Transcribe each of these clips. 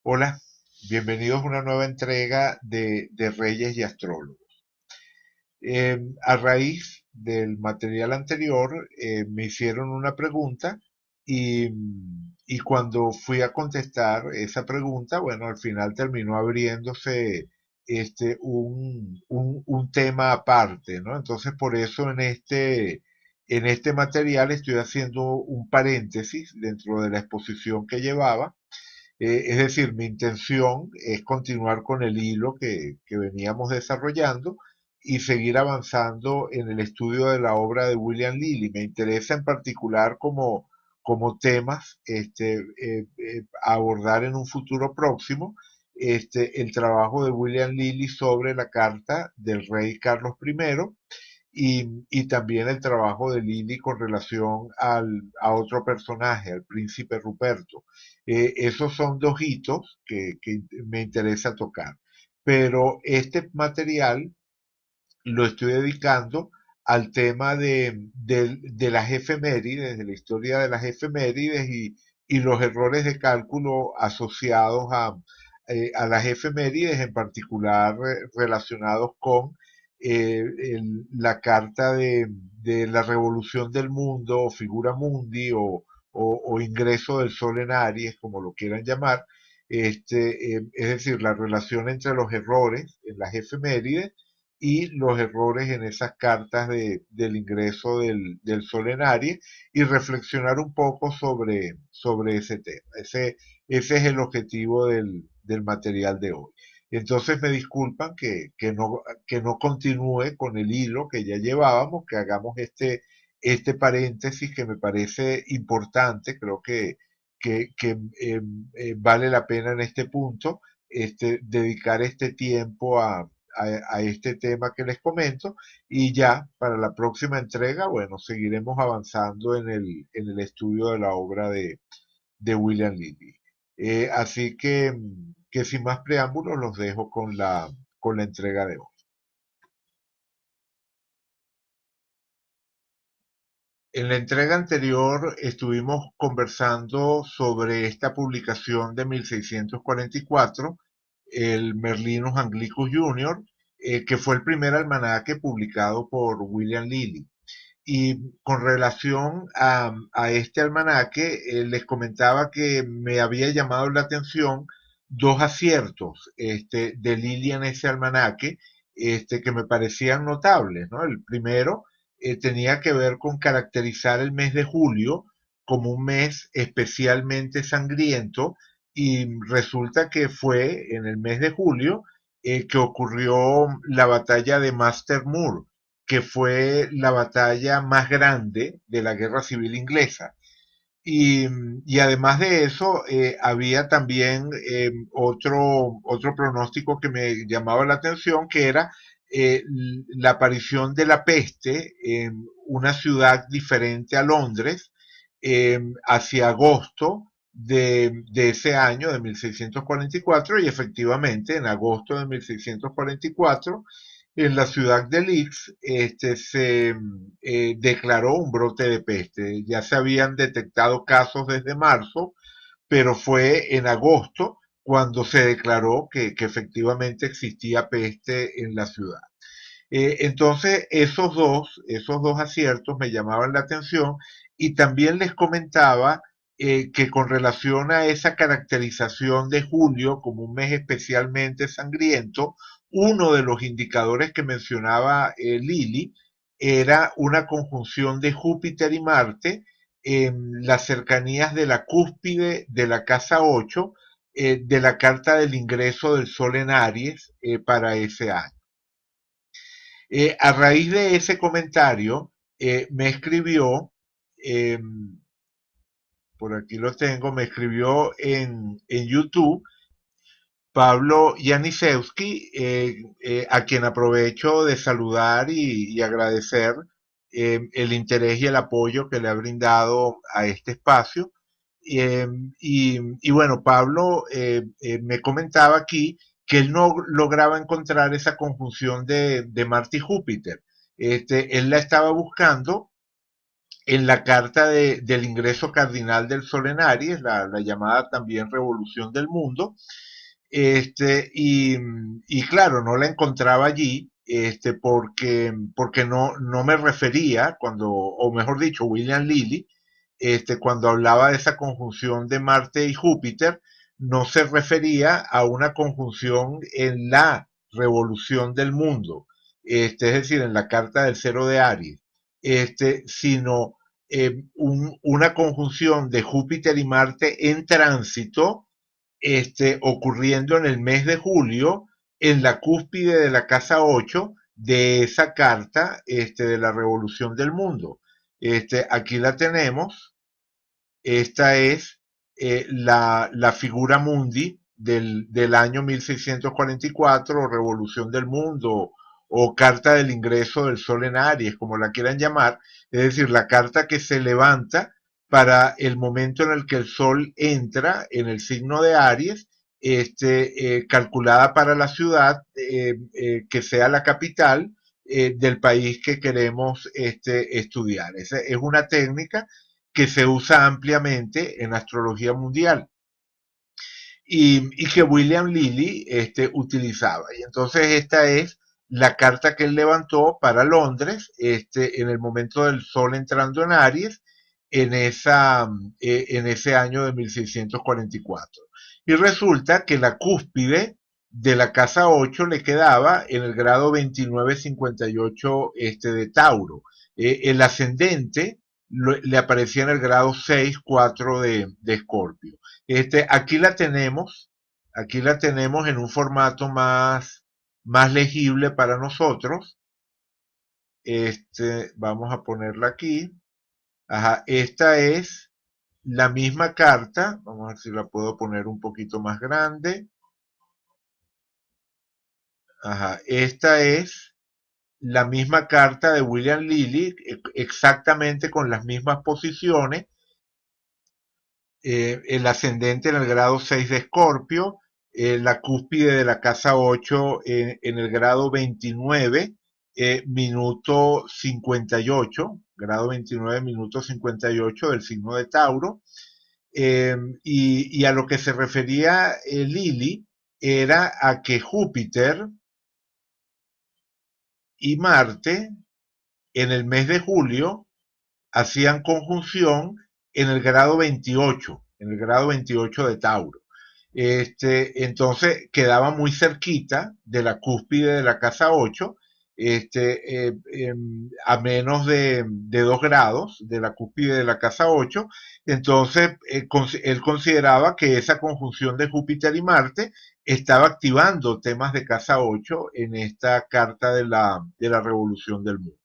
Hola, bienvenidos a una nueva entrega de Reyes y Astrólogos. A raíz del material anterior, me hicieron una pregunta y, y cuando fui a contestar esa pregunta, bueno, al final terminó abriéndose un tema aparte, ¿no? Entonces, por eso en este material estoy haciendo un paréntesis dentro de la exposición que llevaba. Es decir, mi intención es continuar con el hilo que veníamos desarrollando y seguir avanzando en el estudio de la obra de William Lilly. Me interesa en particular como temas a abordar en un futuro próximo el trabajo de William Lilly sobre la carta del rey Carlos I y también el trabajo de Lili con relación a otro personaje, al príncipe Ruperto. Esos son dos hitos que me interesa tocar. Pero este material lo estoy dedicando al tema de las efemérides, de la historia de las efemérides y los errores de cálculo asociados a las efemérides, en particular relacionados con la carta de la revolución del mundo, o figura mundi, o ingreso del sol en Aries, como lo quieran llamar. Es decir, la relación entre los errores en las efemérides y los errores en esas cartas del ingreso del Sol en Aries y reflexionar un poco sobre ese tema. Ese es el objetivo del material de hoy. Entonces me disculpan que no continúe con el hilo que ya llevábamos, que hagamos este paréntesis que me parece importante, creo que vale la pena en este punto dedicar este tiempo a este tema que les comento y ya para la próxima entrega, bueno, seguiremos avanzando en el estudio de la obra de William Lilly. Así que sin más preámbulos los dejo con la entrega de hoy. En la entrega anterior estuvimos conversando sobre esta publicación de 1644, el Merlinus Anglicus Junior, que fue el primer almanaque publicado por William Lilly. Y con relación a este almanaque, les comentaba que me había llamado la atención dos aciertos de Lilly en ese almanaque que me parecían notables, ¿no? El primero tenía que ver con caracterizar el mes de julio como un mes especialmente sangriento y resulta que fue en el mes de julio que ocurrió la batalla de Master Moor, que fue la batalla más grande de la Guerra Civil Inglesa. Y, y además de eso, había también otro pronóstico que me llamaba la atención, que era la aparición de la peste en una ciudad diferente a Londres hacia agosto de ese año, de 1644, y efectivamente en agosto de 1644 en la ciudad de Leeds se declaró un brote de peste. Ya se habían detectado casos desde marzo, pero fue en agosto cuando se declaró que efectivamente existía peste en la ciudad. Entonces, esos dos aciertos me llamaban la atención y también les comentaba que con relación a esa caracterización de julio como un mes especialmente sangriento, uno de los indicadores que mencionaba Lili era una conjunción de Júpiter y Marte en las cercanías de la cúspide de la casa 8 de la carta del ingreso del Sol en Aries para ese año. A raíz de ese comentario, me escribió, eh, por aquí lo tengo, me escribió en YouTube Pablo Janisewski, a quien aprovecho de saludar y agradecer el interés y el apoyo que le ha brindado a este espacio. Eh, y bueno, Pablo me comentaba aquí que él no lograba encontrar esa conjunción de Marte y Júpiter. Él la estaba buscando en la carta del ingreso cardinal del Sol en Aries, la llamada también Revolución del Mundo, y claro, no la encontraba allí, porque no me refería cuando, o mejor dicho, William Lilly, cuando hablaba de esa conjunción de Marte y Júpiter, no se refería a una conjunción en la revolución del mundo, es decir, en la carta del cero de Aries, sino una conjunción de Júpiter y Marte en tránsito, ocurriendo en el mes de julio, en la cúspide de la casa 8 de esa carta, de la revolución del mundo. Aquí la tenemos. Esta es la figura mundi del año 1644, o Revolución del Mundo, o Carta del Ingreso del Sol en Aries, como la quieran llamar, es decir, la carta que se levanta para el momento en el que el Sol entra en el signo de Aries, calculada para la ciudad, que sea la capital del país que queremos estudiar. Esa es una técnica que se usa ampliamente en astrología mundial y que William Lilly utilizaba. Y entonces esta es la carta que él levantó para Londres en el momento del Sol entrando en Aries en ese año de 1644. Y resulta que la cúspide de la casa 8 le quedaba en el grado 2958 de Tauro. El ascendente le aparecía en el grado 6,4 de Escorpio. Aquí la tenemos en un formato más legible para nosotros. Vamos a ponerla aquí. Ajá, esta es la misma carta. Vamos a ver si la puedo poner un poquito más grande. Ajá, esta es la misma carta de William Lilly, exactamente con las mismas posiciones, el ascendente en el grado 6 de Escorpio, la cúspide de la casa 8 en el grado 29, minuto 58, grado 29, minuto 58 del signo de Tauro. Y a lo que se refería Lilly era a que Júpiter y Marte en el mes de julio hacían conjunción en el grado 28 de Tauro. Entonces quedaba muy cerquita de la cúspide de la casa 8, a menos de 2 grados de la cúspide de la casa 8. Entonces él consideraba que esa conjunción de Júpiter y Marte estaba activando temas de casa 8 en esta carta de la revolución del mundo.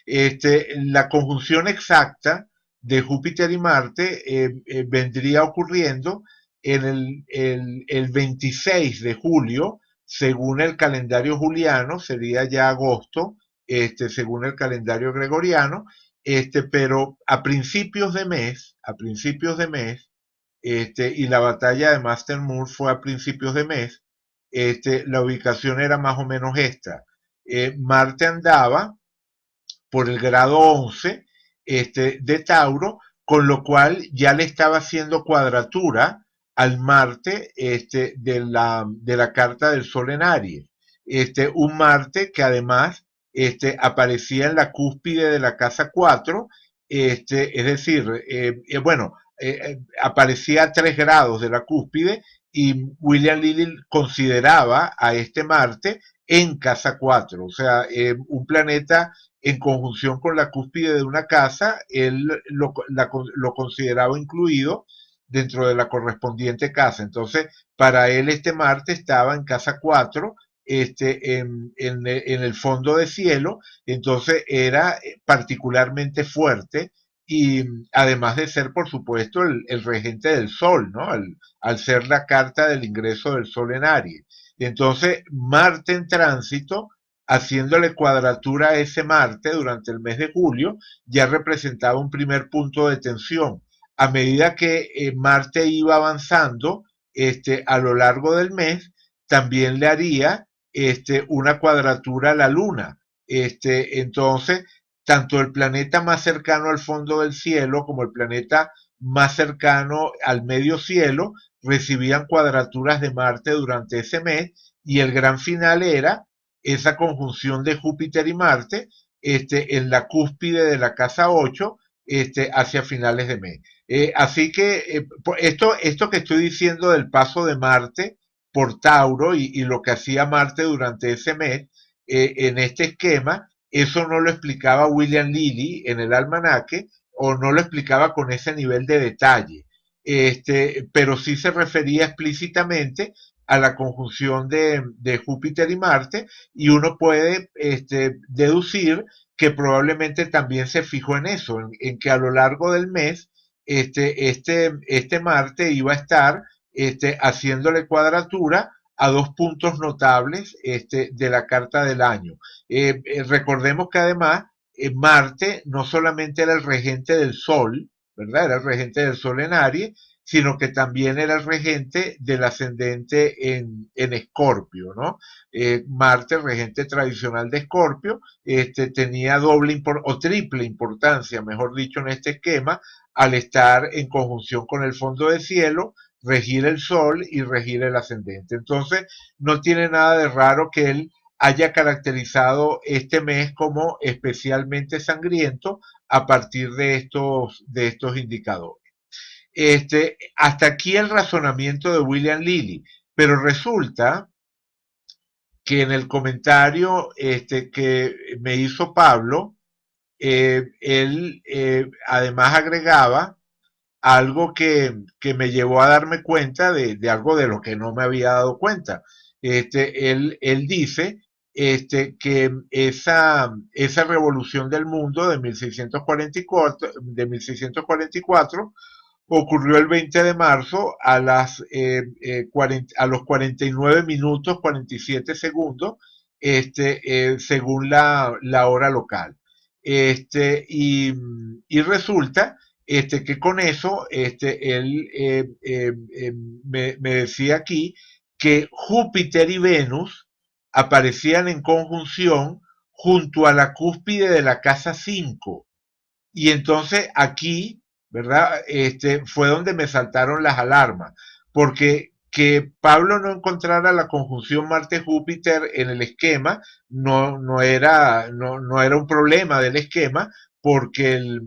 La conjunción exacta de Júpiter y Marte vendría ocurriendo en el 26 de julio, según el calendario juliano, sería ya agosto, según el calendario gregoriano, pero a principios de mes, y la batalla de Mastermoor fue a principios de mes, la ubicación era más o menos esta. Marte andaba por el grado 11 de Tauro, con lo cual ya le estaba haciendo cuadratura al Marte de la carta del Sol en Aries. Un Marte que además aparecía en la cúspide de la casa 4, es decir, bueno, aparecía a 3 grados de la cúspide, y William Lilly consideraba a este Marte en casa 4, o sea, un planeta en conjunción con la cúspide de una casa, él lo consideraba incluido dentro de la correspondiente casa. Entonces, para él este Marte estaba en casa 4, en el fondo de cielo, entonces era particularmente fuerte, y además de ser, por supuesto, el regente del Sol, ¿no? Al ser la carta del ingreso del Sol en Aries. Entonces, Marte en tránsito, haciéndole cuadratura a ese Marte durante el mes de julio, ya representaba un primer punto de tensión. A medida que Marte iba avanzando a lo largo del mes, también le haría una cuadratura a la Luna. Entonces, tanto el planeta más cercano al fondo del cielo como el planeta más cercano al medio cielo recibían cuadraturas de Marte durante ese mes, y el gran final era esa conjunción de Júpiter y Marte en la cúspide de la casa 8 hacia finales de mes. Así que esto que estoy diciendo del paso de Marte por Tauro y lo que hacía Marte durante ese mes, en este esquema, eso no lo explicaba William Lilly en el almanaque, o no lo explicaba con ese nivel de detalle. Pero sí se refería explícitamente a la conjunción de Júpiter y Marte, y uno puede deducir que probablemente también se fijó en eso, en que a lo largo del mes Marte iba a estar haciéndole cuadratura a dos puntos notables de la carta del año. Recordemos que además Marte no solamente era el regente del Sol, ¿verdad? Era el regente del Sol en Aries, sino que también era el regente del ascendente en Escorpio, ¿no? Marte, regente tradicional de Escorpio, tenía doble o triple importancia, mejor dicho, en este esquema, al estar en conjunción con el fondo de cielo, regir el Sol y regir el ascendente. Entonces, no tiene nada de raro que él haya caracterizado este mes como especialmente sangriento a partir de estos indicadores. Hasta aquí el razonamiento de William Lilly, pero resulta que en el comentario que me hizo Pablo, él además agregaba algo que me llevó a darme cuenta de algo de lo que no me había dado cuenta. Él dice que esa revolución del mundo de 1644 ocurrió el 20 de marzo a los 49 minutos 47 segundos, según la hora local. Y resulta que con eso él me decía aquí que Júpiter y Venus aparecían en conjunción junto a la cúspide de la casa 5, y entonces aquí, ¿verdad? Fue donde me saltaron las alarmas, porque que Pablo no encontrara la conjunción Marte-Júpiter en el esquema no era un problema del esquema, porque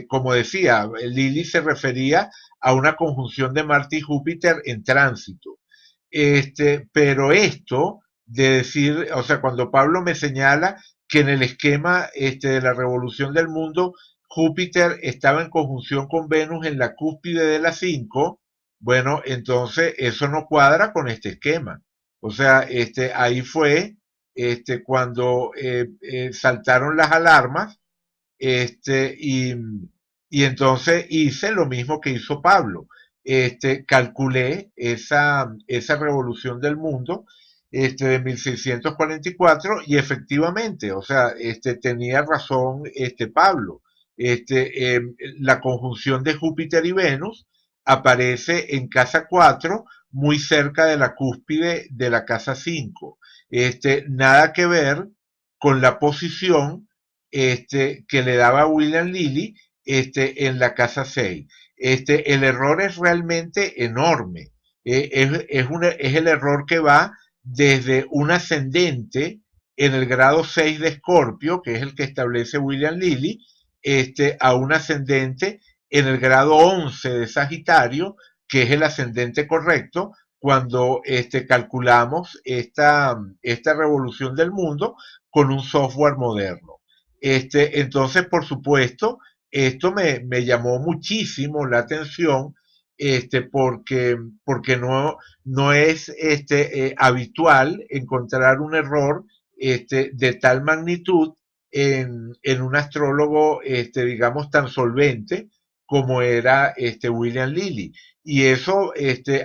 como decía, Lilly se refería a una conjunción de Marte y Júpiter en tránsito. Pero esto de decir, o sea, cuando Pablo me señala que en el esquema de la revolución del mundo Júpiter estaba en conjunción con Venus en la cúspide de la 5, bueno, entonces eso no cuadra con este esquema. O sea, ahí fue cuando saltaron las alarmas, este, y, y entonces hice lo mismo que hizo Pablo. Calculé esa revolución del mundo de 1644, y efectivamente, o sea, tenía razón Pablo. La conjunción de Júpiter y Venus aparece en casa 4, muy cerca de la cúspide de la casa 5. Nada que ver con la posición que le daba William Lilly en la casa 6. El error es realmente enorme. Es el error que va desde un ascendente en el grado 6 de Escorpio, que es el que establece William Lilly, a un ascendente en el grado 11 de Sagitario, que es el ascendente correcto, cuando calculamos esta revolución del mundo con un software moderno. Entonces, por supuesto, esto me llamó muchísimo la atención, porque no es habitual encontrar un error de tal magnitud en un astrólogo, digamos, tan solvente como era William Lilly. Y eso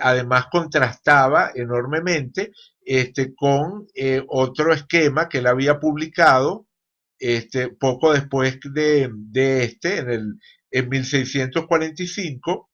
además contrastaba enormemente con otro esquema que él había publicado poco después en 1645.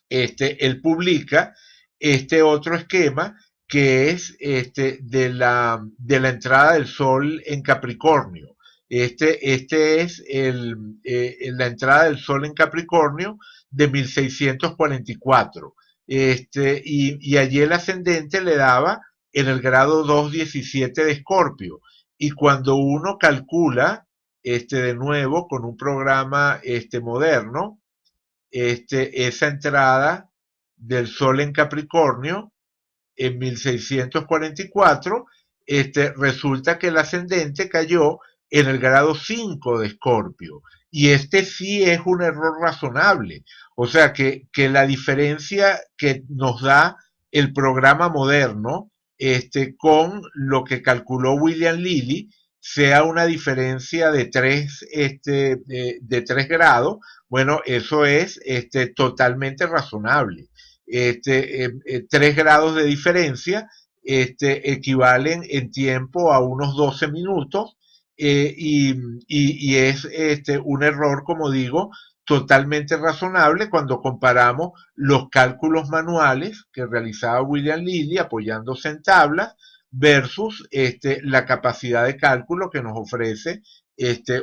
Él publica este otro esquema, que es de la entrada del Sol en Capricornio. Este es la entrada del Sol en Capricornio de 1644. Y allí el ascendente le daba en el grado 217 de Escorpio. Y cuando uno calcula, de nuevo, con un programa moderno, esa entrada del Sol en Capricornio en 1644, resulta que el ascendente cayó en el grado 5 de Escorpio. Y este sí es un error razonable. O sea que la diferencia que nos da el programa moderno con lo que calculó William Lilly sea una diferencia de 3 de 3 grados, bueno, eso es totalmente razonable. 3 grados de diferencia equivalen en tiempo a unos 12 minutos y es un error, como digo, totalmente razonable cuando comparamos los cálculos manuales que realizaba William Lilly apoyándose en tablas versus la capacidad de cálculo que nos ofrece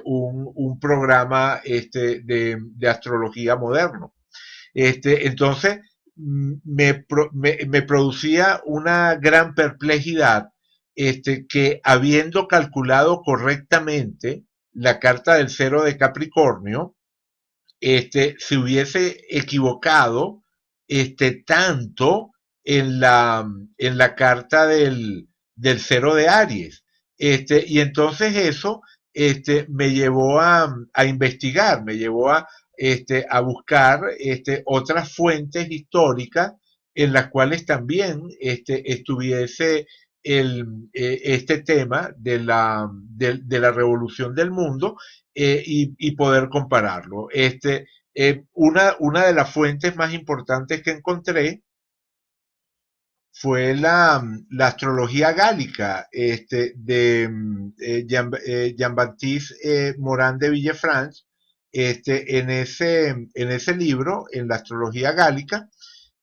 un programa de astrología moderno. Entonces, me producía una gran perplejidad que habiendo calculado correctamente la carta del cero de Capricornio, se hubiese equivocado tanto en la carta del cero de Aries. Y entonces eso me llevó a investigar, me llevó a buscar otras fuentes históricas en las cuales también estuviese este tema de la revolución del mundo y poder compararlo. Una de las fuentes más importantes que encontré fue la astrología gálica de Jean-Baptiste Morand de Villefranche. En ese libro, en la astrología gálica,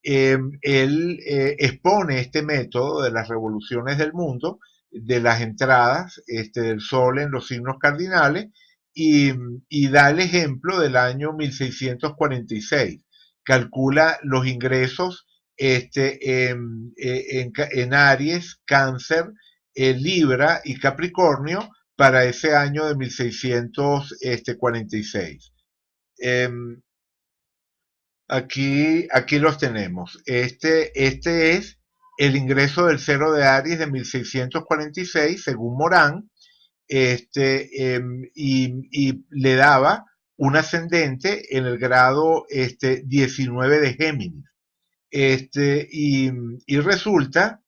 él expone este método de las revoluciones del mundo, de las entradas del Sol en los signos cardinales, y, y da el ejemplo del año 1646. Calcula los ingresos en Aries, Cáncer, Libra y Capricornio para ese año de 1646. Eh, aquí los tenemos. Este es el ingreso del cero de Aries de 1646, según Morán, y le daba un ascendente en el grado 19 de Géminis. Y resulta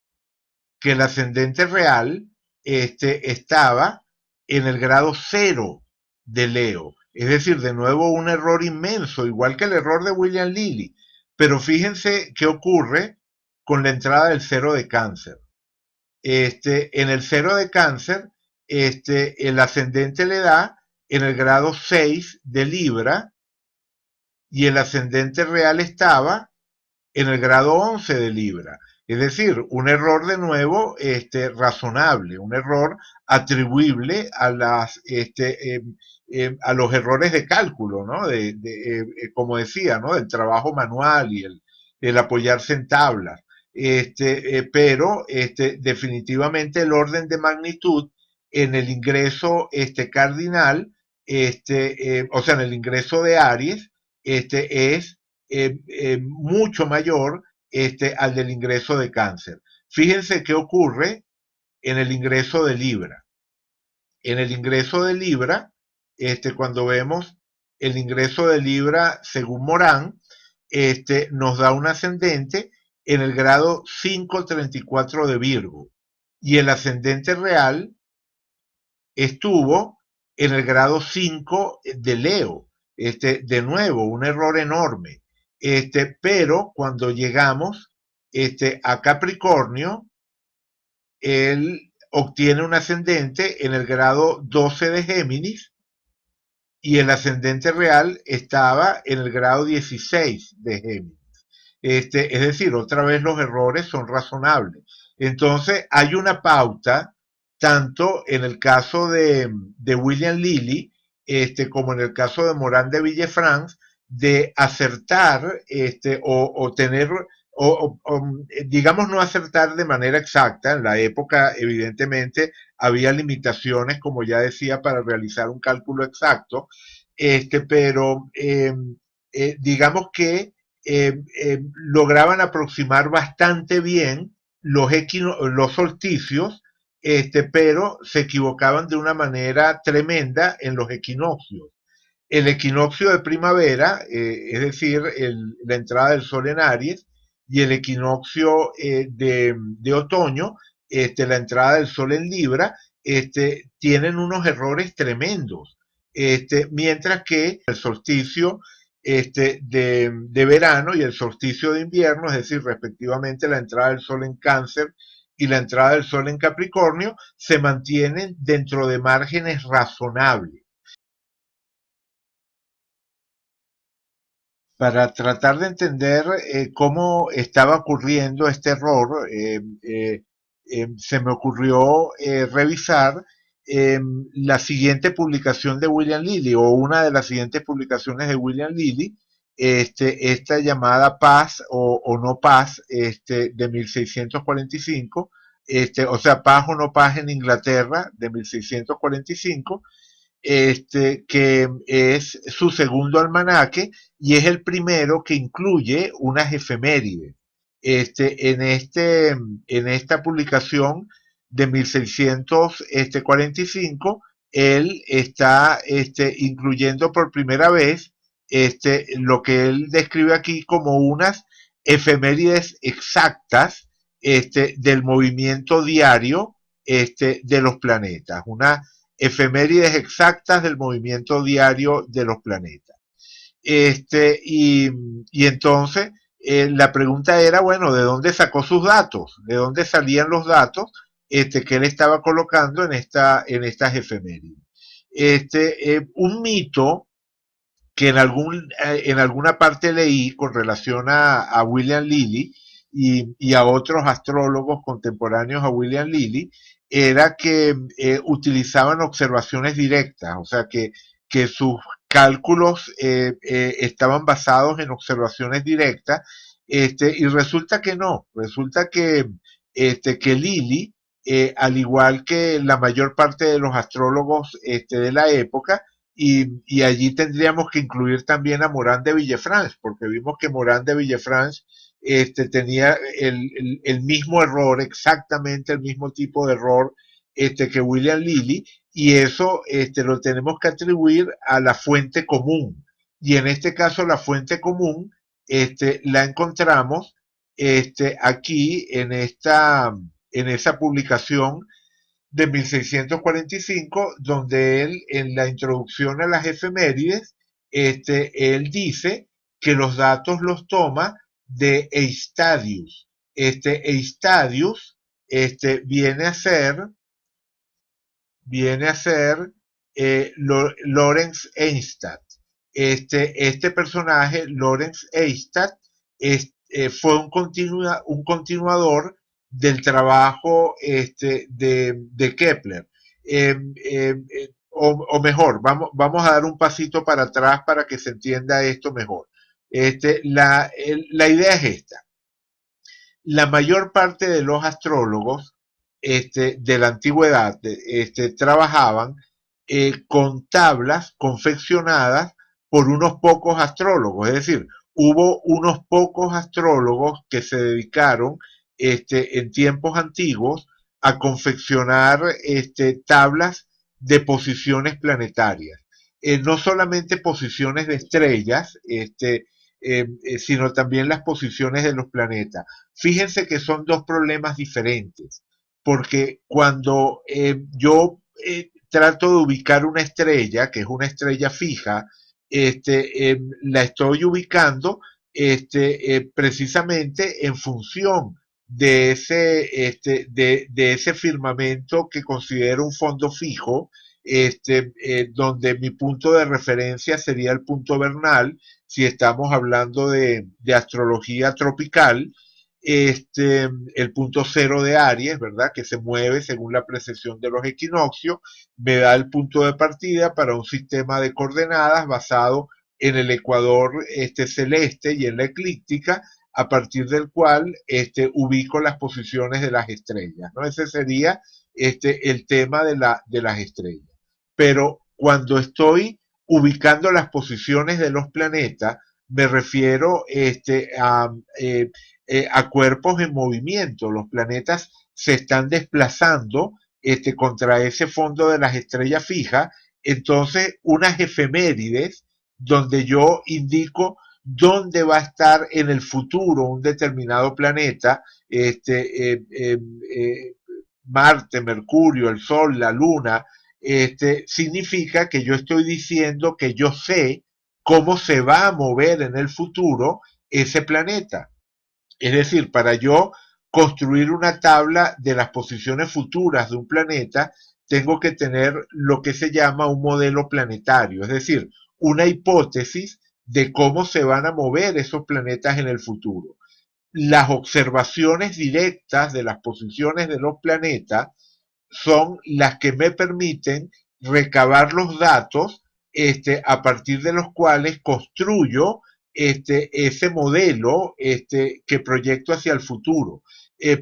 que el ascendente real estaba en el grado cero de Leo. Es decir, de nuevo un error inmenso, igual que el error de William Lilly. Pero fíjense qué ocurre con la entrada del cero de Cáncer. En el cero de Cáncer, el ascendente le da en el grado 6 de Libra y el ascendente real estaba en el grado 11 de Libra. Es decir, un error de nuevo razonable, un error atribuible a los errores de cálculo, ¿no? Como decía, ¿no? Del trabajo manual y el apoyarse en tablas. Pero definitivamente el orden de magnitud en el ingreso cardinal, o sea, en el ingreso de Aries, es mucho mayor al del ingreso de Cáncer. Fíjense qué ocurre en el ingreso de Libra. En el ingreso de Libra, cuando vemos el ingreso de Libra según Morán, nos da un ascendente en el grado 534 de Virgo. Y el ascendente real estuvo en el grado 5 de Leo. De nuevo, un error enorme. Pero cuando llegamos a Capricornio, él obtiene un ascendente en el grado 12 de Géminis y el ascendente real estaba en el grado 16 de Géminis. Es decir, otra vez los errores son razonables. Entonces, hay una pauta tanto en el caso de William Lilly, como en el caso de Morán de Villefranche, de acertar o tener, digamos no acertar de manera exacta. En la época, evidentemente, había limitaciones, como ya decía, para realizar un cálculo exacto, pero digamos que lograban aproximar bastante bien los solsticios, pero se equivocaban de una manera tremenda en los equinoccios. El equinoccio de primavera, es decir, la entrada del sol en Aries, y el equinoccio de otoño, la entrada del sol en Libra, tienen unos errores tremendos. Mientras que el solsticio de verano y el solsticio de invierno, es decir, respectivamente la entrada del sol en Cáncer y la entrada del sol en Capricornio, se mantienen dentro de márgenes razonables. Para tratar de entender cómo estaba ocurriendo este error, se me ocurrió revisar eh, la siguiente publicación de William Lilly, o una de las siguientes publicaciones de William Lilly, esta llamada Paz o No Paz, de 1645, o sea, Paz o No Paz en Inglaterra, de 1645, que es su segundo almanaque y es el primero que incluye unas efemérides. En esta publicación de 1645, él está incluyendo por primera vez lo que él describe aquí como unas efemérides exactas del movimiento diario de los planetas, una efemérides exactas del movimiento diario de los planetas. Y entonces la pregunta era, bueno, ¿de dónde sacó sus datos? ¿De dónde salían los datos que él estaba colocando en estas efemérides? Un mito que en alguna parte leí con relación a William Lilly y a otros astrólogos contemporáneos a William Lilly, era que utilizaban observaciones directas, o sea que sus cálculos estaban basados en observaciones directas, y resulta que no, resulta que Lilly, al igual que la mayor parte de los astrólogos de la época, y allí tendríamos que incluir también a Morán de Villefranche, porque vimos que Morán de Villefranche tenía el mismo error, exactamente el mismo tipo de error que William Lilly, y eso lo tenemos que atribuir a la fuente común. Y en este caso la fuente común la encontramos aquí en esa publicación de 1645, donde él, en la introducción a las efemérides, él dice que los datos los toma de Eistadius. Eistadius viene a ser, Lorenz Einstadt. Este personaje, Lorenz Einstadt, fue un continuador del trabajo de Kepler. O mejor, vamos a dar un pasito para atrás para que se entienda esto mejor. La idea es esta. La mayor parte de los astrólogos de la antigüedad trabajaban con tablas confeccionadas por unos pocos astrólogos, es decir, hubo unos pocos astrólogos que se dedicaron en tiempos antiguos a confeccionar tablas de posiciones planetarias. No solamente posiciones de estrellas, sino también las posiciones de los planetas. Fíjense que son dos problemas diferentes, porque cuando yo trato de ubicar una estrella, que es una estrella fija, la estoy ubicando precisamente en función de ese firmamento que considero un fondo fijo, donde mi punto de referencia sería el punto vernal, si estamos hablando de astrología tropical, el punto cero de Aries, ¿verdad? Que se mueve según la precesión de los equinoccios, me da el punto de partida para un sistema de coordenadas basado en el ecuador celeste y en la eclíptica, a partir del cual ubico las posiciones de las estrellas, ¿no? Ese sería el tema de las estrellas. Pero cuando estoy ubicando las posiciones de los planetas, me refiero a cuerpos en movimiento. Los planetas se están desplazando contra ese fondo de las estrellas fijas. Entonces, unas efemérides donde yo indico dónde va a estar en el futuro un determinado planeta, Marte, Mercurio, el Sol, la Luna, significa que yo estoy diciendo que yo sé cómo se va a mover en el futuro ese planeta. Es decir, para yo construir una tabla de las posiciones futuras de un planeta, tengo que tener lo que se llama un modelo planetario, es decir, una hipótesis de cómo se van a mover esos planetas en el futuro. Las observaciones directas de las posiciones de los planetas son las que me permiten recabar los datos a partir de los cuales construyo ese modelo que proyecto hacia el futuro.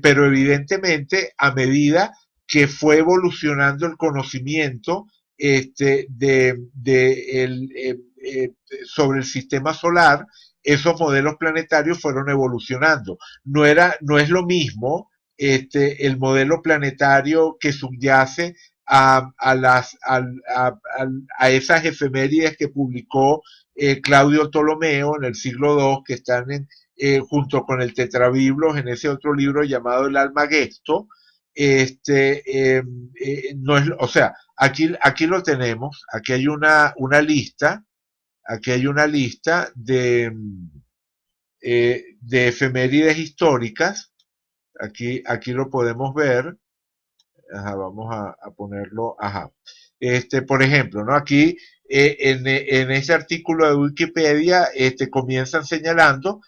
Pero evidentemente, a medida que fue evolucionando el conocimiento sobre el sistema solar, esos modelos planetarios fueron evolucionando. No es lo mismo el modelo planetario que subyace a esas efemérides que publicó Claudio Ptolomeo en el siglo II, que están junto con el Tetrabiblos en ese otro libro llamado el Almagesto. No es, o sea, aquí lo tenemos, aquí hay una lista de efemérides históricas. Aquí lo podemos ver. Ajá, vamos a ponerlo. Ajá. Por ejemplo, ¿no? Aquí en ese artículo de Wikipedia comienzan señalando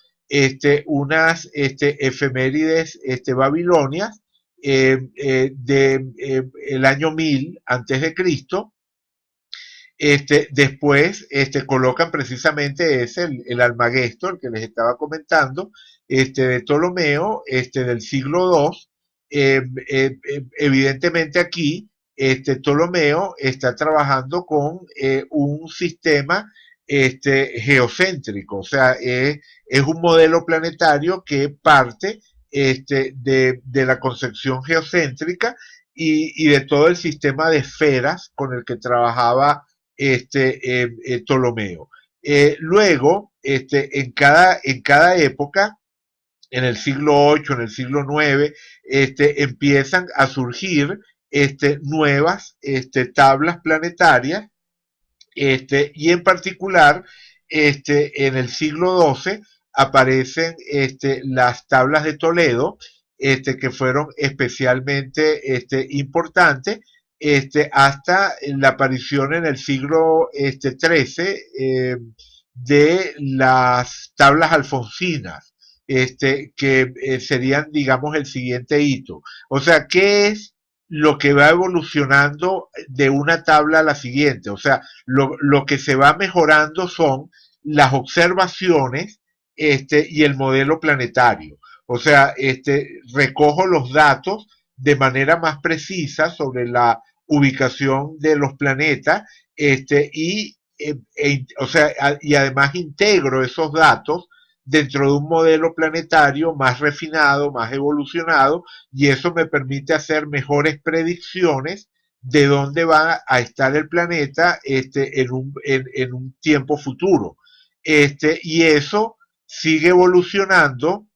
unas efemérides babilonias de el año 1000 antes de Cristo. Después colocan precisamente ese, el Almagesto, el que les estaba comentando, de Ptolomeo, del siglo II. Evidentemente aquí, Ptolomeo está trabajando con un sistema geocéntrico, o sea, es un modelo planetario que parte de la concepción geocéntrica y de todo el sistema de esferas con el que trabajaba Ptolomeo. Luego, en cada época, en el siglo VIII, en el siglo IX, empiezan a surgir nuevas tablas planetarias, y en particular, en el siglo XII aparecen las tablas de Toledo, que fueron especialmente importantes, hasta la aparición en el siglo XIII de las tablas alfonsinas, que serían, digamos, el siguiente hito. O sea, ¿qué es lo que va evolucionando de una tabla a la siguiente? O sea, lo que se va mejorando son las observaciones y el modelo planetario. O sea, recojo los datos de manera más precisa sobre la ubicación de los planetas o sea, y además integro esos datos dentro de un modelo planetario más refinado, más evolucionado, y eso me permite hacer mejores predicciones de dónde va a estar el planeta en un tiempo futuro. Y eso sigue evolucionando,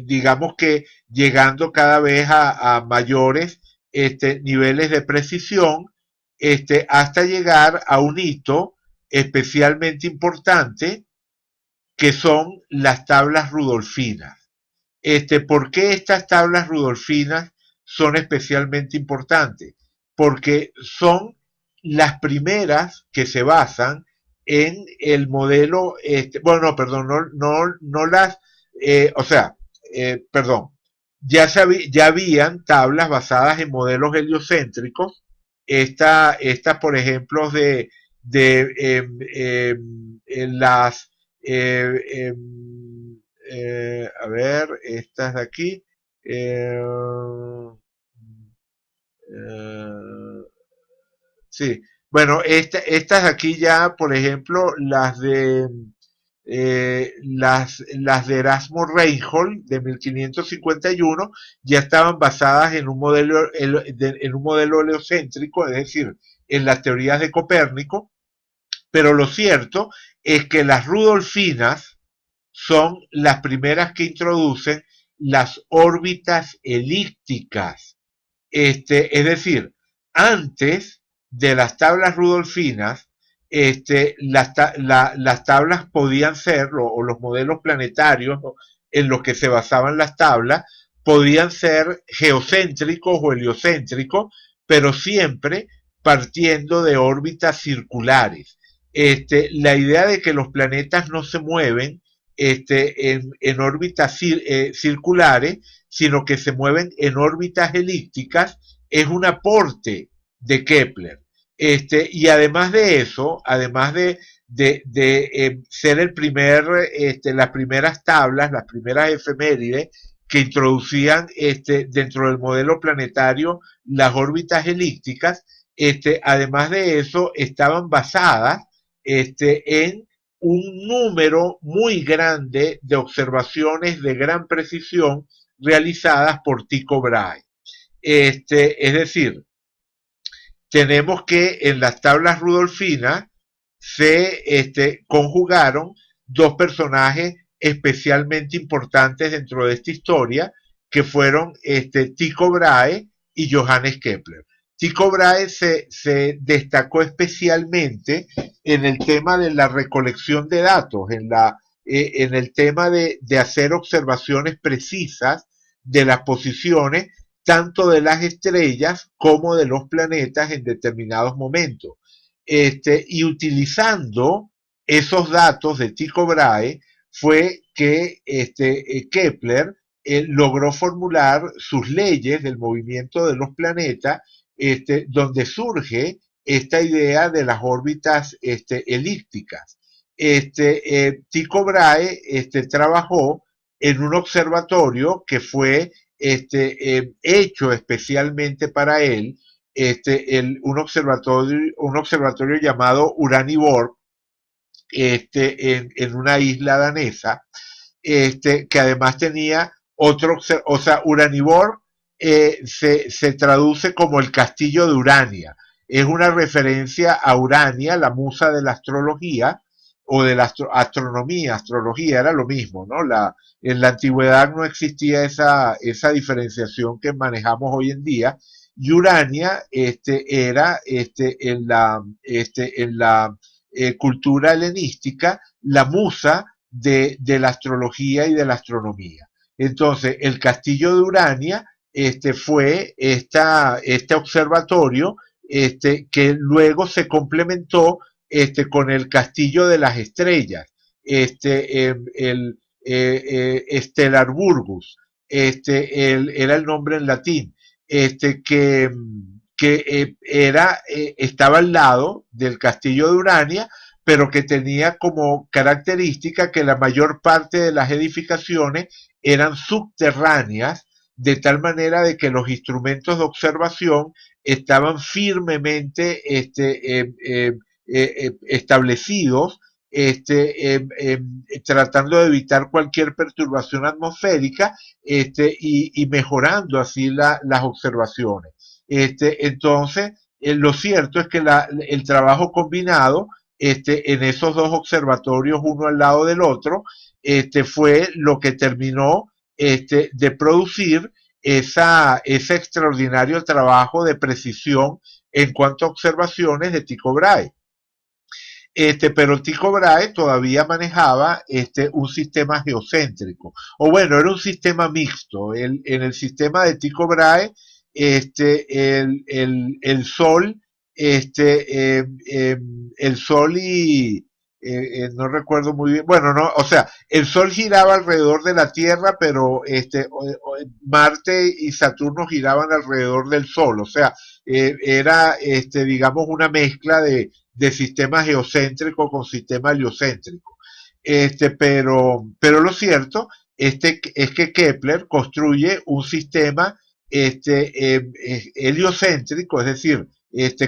digamos que llegando cada vez a mayores niveles de precisión, hasta llegar a un hito especialmente importante, que son las tablas rudolfinas. ¿Por qué estas tablas rudolfinas son especialmente importantes? Porque son las primeras que se basan en el modelo, bueno, no, perdón, no o sea, perdón, ya habían tablas basadas en modelos heliocéntricos. Esta por ejemplo, en las, eh, em, a ver, estas de aquí, eh, eh, sí, bueno, estas de aquí ya, por ejemplo, las de Erasmo Reinhold de 1551 ya estaban basadas en un modelo, en un modelo heliocéntrico, es decir, en las teorías de Copérnico, pero lo cierto es que las rudolfinas son las primeras que introducen las órbitas elípticas. Es decir, antes de las tablas rudolfinas, las tablas podían ser, o los modelos planetarios, ¿no?, en los que se basaban las tablas, podían ser geocéntricos o heliocéntricos, pero siempre partiendo de órbitas circulares. La idea de que los planetas no se mueven en órbitas circulares, sino que se mueven en órbitas elípticas, es un aporte de Kepler. Y además de eso, además de ser las primeras tablas, las primeras efemérides que introducían dentro del modelo planetario las órbitas elípticas, además de eso estaban basadas en un número muy grande de observaciones de gran precisión realizadas por Tycho Brahe. Es decir, tenemos que en las tablas rudolfinas se conjugaron dos personajes especialmente importantes dentro de esta historia, que fueron Tycho Brahe y Johannes Kepler. Tycho Brahe se destacó especialmente en el tema de la recolección de datos, en el tema de hacer observaciones precisas de las posiciones tanto de las estrellas como de los planetas en determinados momentos. Y utilizando esos datos de Tycho Brahe fue que Kepler logró formular sus leyes del movimiento de los planetas, donde surge esta idea de las órbitas elípticas. Tycho Brahe trabajó en un observatorio que fue hecho especialmente para él, un observatorio llamado Uraniborg, en una isla danesa, que además tenía otro, o sea, Uraniborg se traduce como el castillo de Urania. Es una referencia a Urania, la musa de la astrología, o de la astronomía, astrología, era lo mismo, ¿no? En la antigüedad no existía esa diferenciación que manejamos hoy en día, y Urania era en la cultura helenística la musa de la astrología y de la astronomía. Entonces, el castillo de Urania fue este observatorio que luego se complementó con el castillo de las estrellas, Stellarburgus, era el nombre en latín, que estaba al lado del castillo de Urania, pero que tenía como característica que la mayor parte de las edificaciones eran subterráneas, de tal manera de que los instrumentos de observación estaban firmemente establecidos, tratando de evitar cualquier perturbación atmosférica, y mejorando así las observaciones. Entonces, lo cierto es que el trabajo combinado en esos dos observatorios, uno al lado del otro, fue lo que terminó de producir ese extraordinario trabajo de precisión en cuanto a observaciones de Tycho Brahe. Pero Tycho Brahe todavía manejaba un sistema geocéntrico, o bueno, era un sistema mixto. En el sistema de Tycho Brahe, el Sol, el Sol no recuerdo muy bien, bueno, no, o sea, el Sol giraba alrededor de la Tierra, pero Marte y Saturno giraban alrededor del Sol, o sea, era, digamos, una mezcla de sistema geocéntrico con sistema heliocéntrico. Pero lo cierto es que Kepler construye un sistema heliocéntrico, es decir,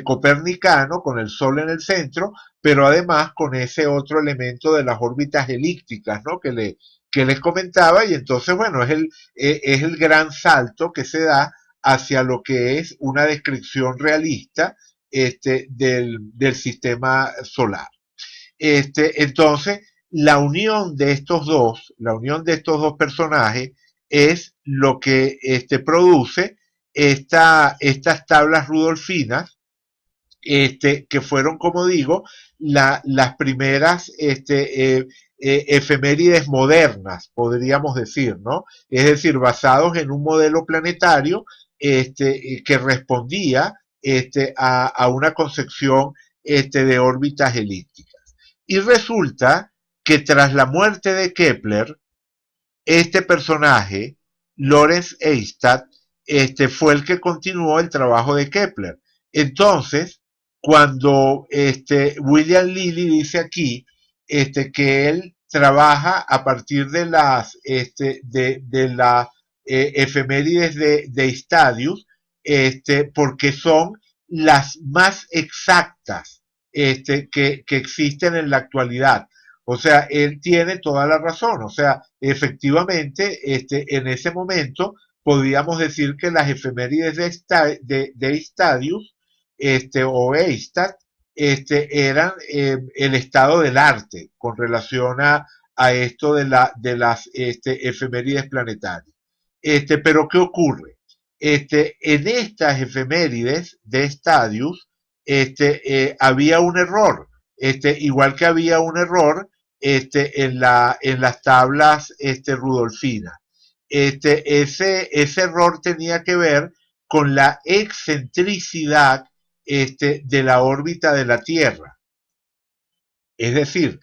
copernicano, con el Sol en el centro, pero además con ese otro elemento de las órbitas elípticas, ¿no? Que les comentaba, y entonces, bueno, es el gran salto que se da hacia lo que es una descripción realista del sistema solar. Entonces, la unión de estos dos personajes es lo que produce estas tablas rudolfinas, que fueron, como digo, las primeras efemérides modernas, podríamos decir, ¿no? Es decir, basados en un modelo planetario que respondía a una concepción de órbitas elípticas. Y resulta que tras la muerte de Kepler, este personaje, Lorentz Eistadt, fue el que continuó el trabajo de Kepler. Entonces, cuando William Lilly dice aquí que él trabaja a partir de las efemérides de Stadius, porque son las más exactas que existen en la actualidad. O sea, él tiene toda la razón. O sea, efectivamente, en ese momento podríamos decir que las efemérides de Stadius o Eistadt eran el estado del arte con relación a esto de las efemérides planetarias. Pero ¿qué ocurre? En estas efemérides de Stadius había un error, igual que había un error en las tablas rudolfinas. Ese error tenía que ver con la excentricidad de la órbita de la Tierra. Es decir,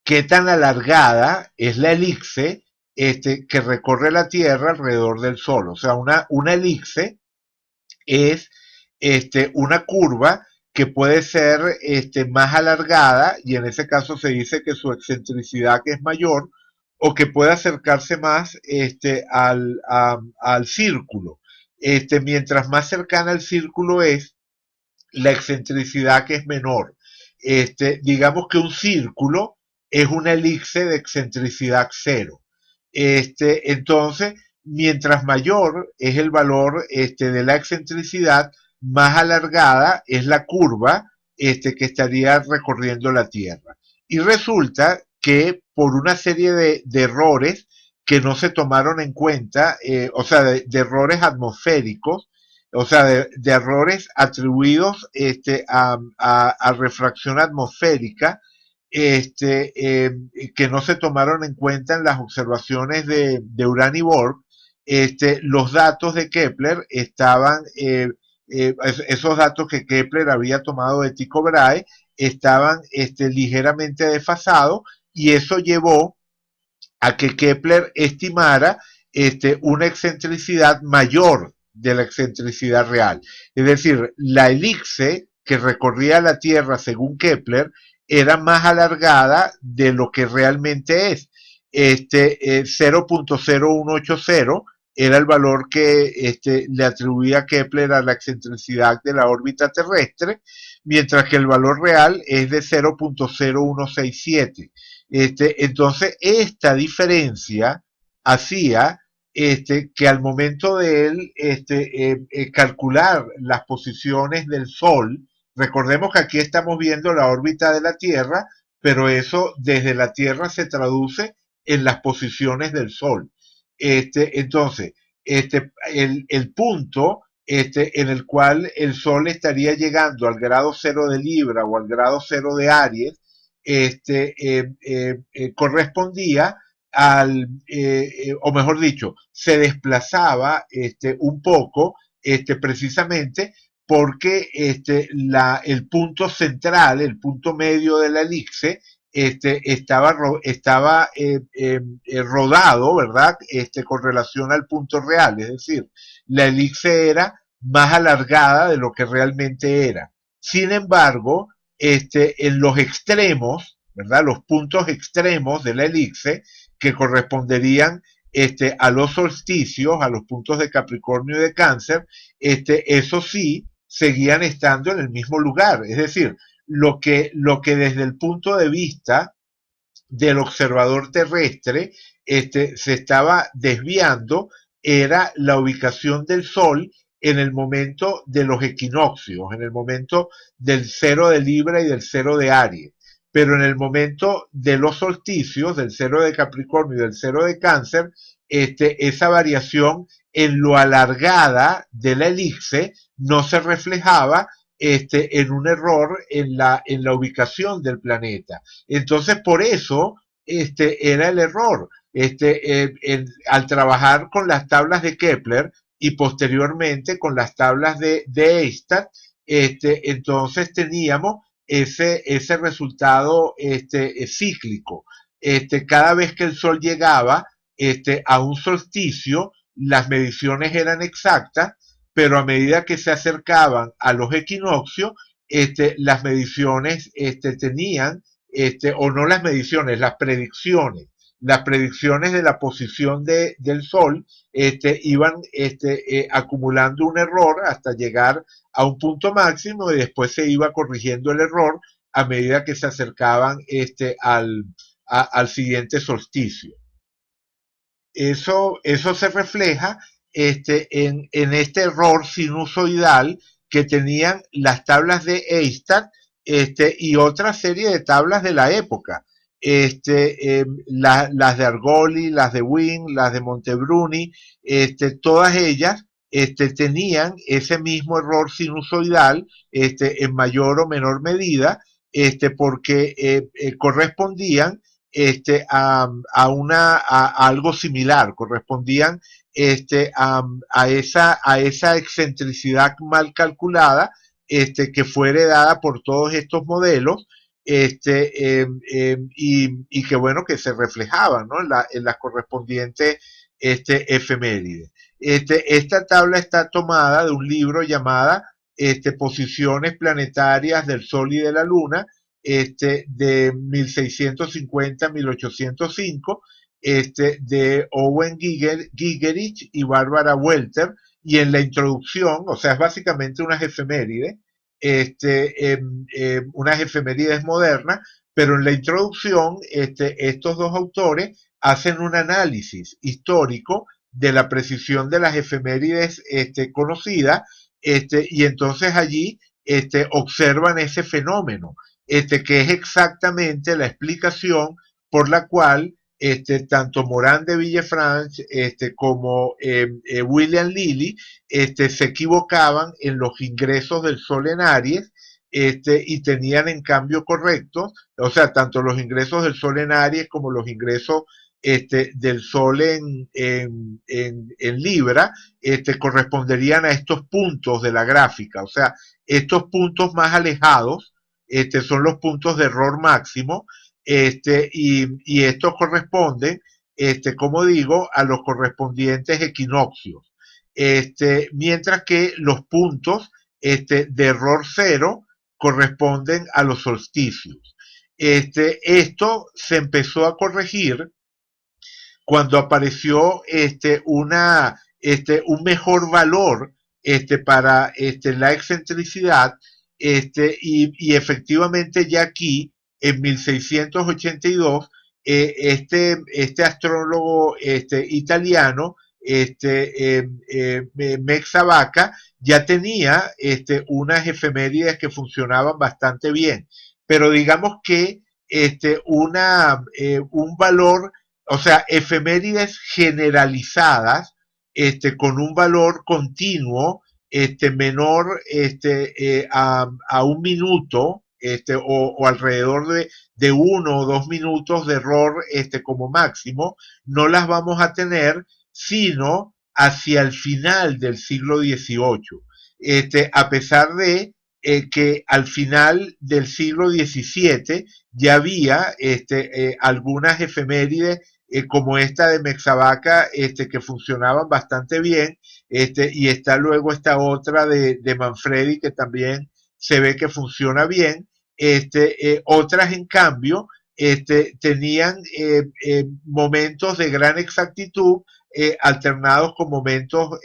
qué tan alargada es la elipse que recorre la Tierra alrededor del Sol. O sea, una elipse es una curva que puede ser más alargada, y en ese caso se dice que su excentricidad es mayor, o que puede acercarse más al círculo. Mientras más cercana al círculo es, la excentricidad que es menor. Digamos que un círculo es una elipse de excentricidad cero. Entonces, mientras mayor es el valor de la excentricidad, más alargada es la curva que estaría recorriendo la Tierra. Y resulta que por una serie de errores que no se tomaron en cuenta, o sea, de errores atmosféricos, o sea, de errores atribuidos a refracción atmosférica, que no se tomaron en cuenta en las observaciones de Uraniborg. Los datos de Kepler estaban, esos datos que Kepler había tomado de Tycho Brahe estaban ligeramente desfasados, y eso llevó a que Kepler estimara una excentricidad mayor de la excentricidad real. Es decir, la elipse que recorría la Tierra según Kepler era más alargada de lo que realmente es. 0.0180 era el valor que le atribuía Kepler a la excentricidad de la órbita terrestre, mientras que el valor real es de 0.0167. Entonces, esta diferencia hacía que al momento de él calcular las posiciones del Sol, recordemos que aquí estamos viendo la órbita de la Tierra, pero eso desde la Tierra se traduce en las posiciones del Sol. Entonces, el punto en el cual el Sol estaría llegando al grado cero de Libra o al grado cero de Aries, correspondía o mejor dicho, se desplazaba un poco, precisamente porque el punto central, el punto medio de la elipse, estaba rodado, ¿verdad? Con relación al punto real, es decir, la elipse era más alargada de lo que realmente era. Sin embargo, en los extremos, ¿verdad? Los puntos extremos de la elipse, que corresponderían a los solsticios, a los puntos de Capricornio y de Cáncer, eso sí, seguían estando en el mismo lugar. Es decir, lo que desde el punto de vista del observador terrestre se estaba desviando era la ubicación del Sol en el momento de los equinoccios, en el momento del cero de Libra y del cero de Aries. Pero en el momento de los solsticios, del cero de Capricornio y del cero de Cáncer, esa variación en lo alargada de la elipse no se reflejaba en un error en la ubicación del planeta. Entonces, por eso era el error. Al trabajar con las tablas de Kepler y posteriormente con las tablas de Einstein, entonces teníamos ese resultado cíclico. Cada vez que el Sol llegaba a un solsticio, las mediciones eran exactas, pero a medida que se acercaban a los equinoccios, las mediciones tenían, o no las mediciones, las predicciones de la posición del Sol iban acumulando un error hasta llegar a un punto máximo y después se iba corrigiendo el error a medida que se acercaban al siguiente solsticio. Eso se refleja en este error sinusoidal que tenían las tablas de Einstein y otra serie de tablas de la época. Las de Argoli, las de Wien, las de Montebruni, todas ellas tenían ese mismo error sinusoidal en mayor o menor medida, porque correspondían a algo similar, correspondían a esa excentricidad mal calculada que fue heredada por todos estos modelos y que bueno, que se reflejaban, ¿no? en las correspondientes efemérides. Esta tabla está tomada de un libro llamada Posiciones planetarias del Sol y de la Luna, de 1650 a 1805, de Owen Gigerich y Barbara Welter, y en la introducción, o sea, es básicamente unas efemérides, unas efemérides modernas, pero en la introducción, estos dos autores hacen un análisis histórico de la precisión de las efemérides conocidas, y entonces allí observan ese fenómeno, que es exactamente la explicación por la cual tanto Morán de Villefranche como William Lilly se equivocaban en los ingresos del Sol en Aries, y tenían en cambio correctos, o sea, tanto los ingresos del Sol en Aries como los ingresos del Sol en Libra, corresponderían a estos puntos de la gráfica, o sea, estos puntos más alejados son los puntos de error máximo, y estos corresponden, como digo, a los correspondientes equinoccios, mientras que los puntos de error cero corresponden a los solsticios. Esto se empezó a corregir cuando apareció un mejor valor para la excentricidad, y efectivamente ya aquí, en 1682, este astrólogo italiano, Mexa Vaca, ya tenía unas efemérides que funcionaban bastante bien, pero digamos que un valor, o sea, efemérides generalizadas, con un valor continuo, menor a un minuto, o alrededor de 1 o 2 minutos de error como máximo, no las vamos a tener sino hacia el final del siglo XVIII. A pesar de que al final del siglo XVII ya había algunas efemérides como esta de Mexavaca que funcionaban bastante bien, y está luego esta otra de Manfredi que también se ve que funciona bien. Otras, en cambio, tenían momentos de gran exactitud, alternados con momentos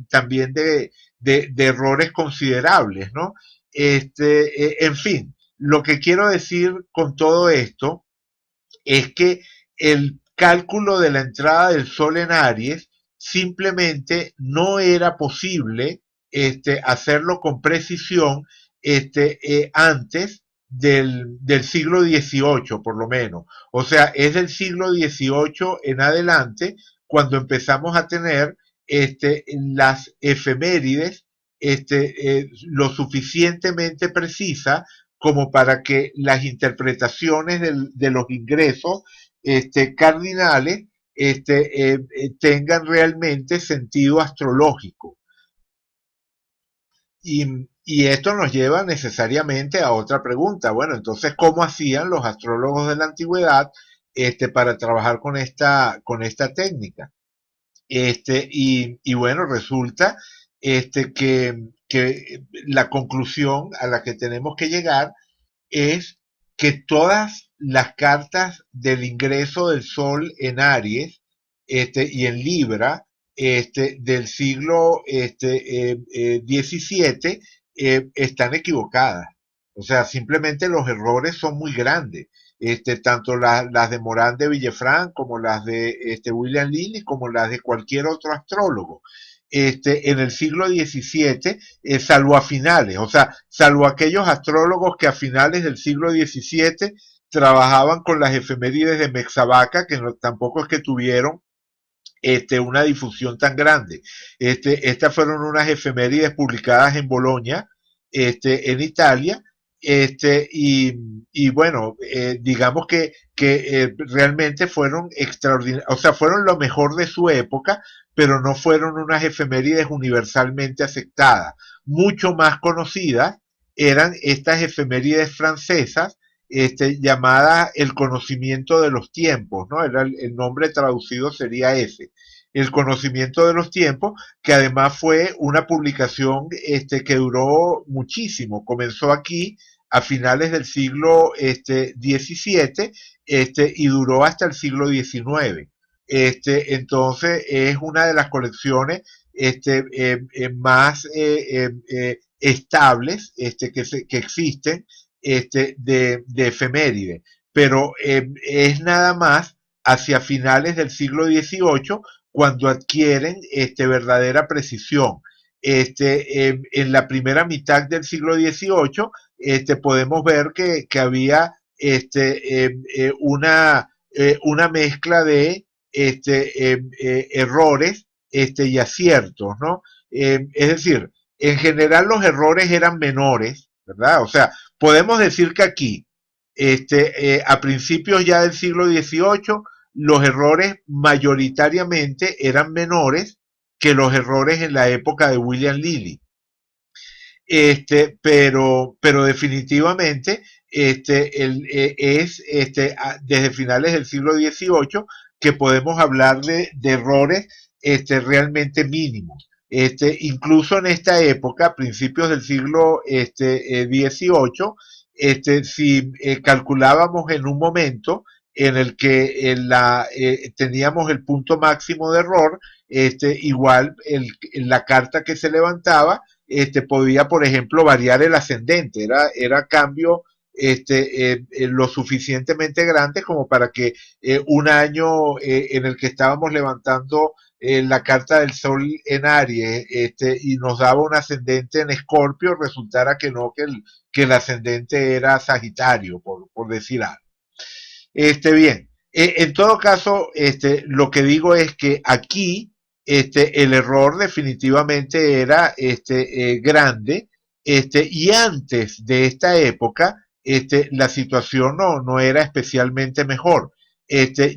también de errores considerables, ¿no? En fin, lo que quiero decir con todo esto es que el cálculo de la entrada del Sol en Aries simplemente no era posible hacerlo con precisión antes del siglo XVIII, por lo menos. O sea, es del siglo XVIII en adelante cuando empezamos a tener las efemérides lo suficientemente precisas como para que las interpretaciones de los ingresos cardinales tengan realmente sentido astrológico. Y esto nos lleva necesariamente a otra pregunta. Bueno, entonces, ¿cómo hacían los astrólogos de la antigüedad para trabajar con esta técnica? Y bueno, resulta que la conclusión a la que tenemos que llegar es que todas las cartas del ingreso del Sol en Aries y en Libra del siglo XVII están equivocadas. O sea, simplemente los errores son muy grandes. Tanto las de Morán de Villefranc como las de William Lilly como las de cualquier otro astrólogo. En el siglo XVII, salvo a finales, o sea, salvo aquellos astrólogos que a finales del siglo XVII trabajaban con las efemérides de Mexavaca, que no, tampoco es que tuvieron una difusión tan grande. Estas fueron unas efemérides publicadas en Bolonia, en Italia, y bueno, digamos que realmente fueron extraordinarias, o sea, fueron lo mejor de su época, pero no fueron unas efemérides universalmente aceptadas. Mucho más conocidas eran estas efemérides francesas, llamada el conocimiento de los tiempos, ¿no? Era el nombre traducido sería ese, el conocimiento de los tiempos, que además fue una publicación que duró muchísimo. Comenzó aquí a finales del siglo XVII y duró hasta el siglo XIX. Entonces es una de las colecciones más estables que existen de efemérides, pero es nada más hacia finales del siglo XVIII cuando adquieren verdadera precisión. En la primera mitad del siglo XVIII podemos ver que había una mezcla de errores y aciertos, ¿no? Es decir, en general los errores eran menores, ¿verdad? O sea, podemos decir que aquí, a principios ya del siglo XVIII, los errores mayoritariamente eran menores que los errores en la época de William Lilly. Pero definitivamente es desde finales del siglo XVIII que podemos hablar de errores realmente mínimos. Incluso en esta época, principios del siglo XVIII, si calculábamos en un momento en el que teníamos el punto máximo de error, igual la carta que se levantaba podía, por ejemplo, variar el ascendente, era cambio lo suficientemente grande como para que un año en el que estábamos levantando la carta del Sol en Aries y nos daba un ascendente en Escorpio, resultara que no, que el ascendente era Sagitario, por decir algo. Bien, en todo caso, lo que digo es que aquí el error definitivamente era grande, y antes de esta época la situación no era especialmente mejor.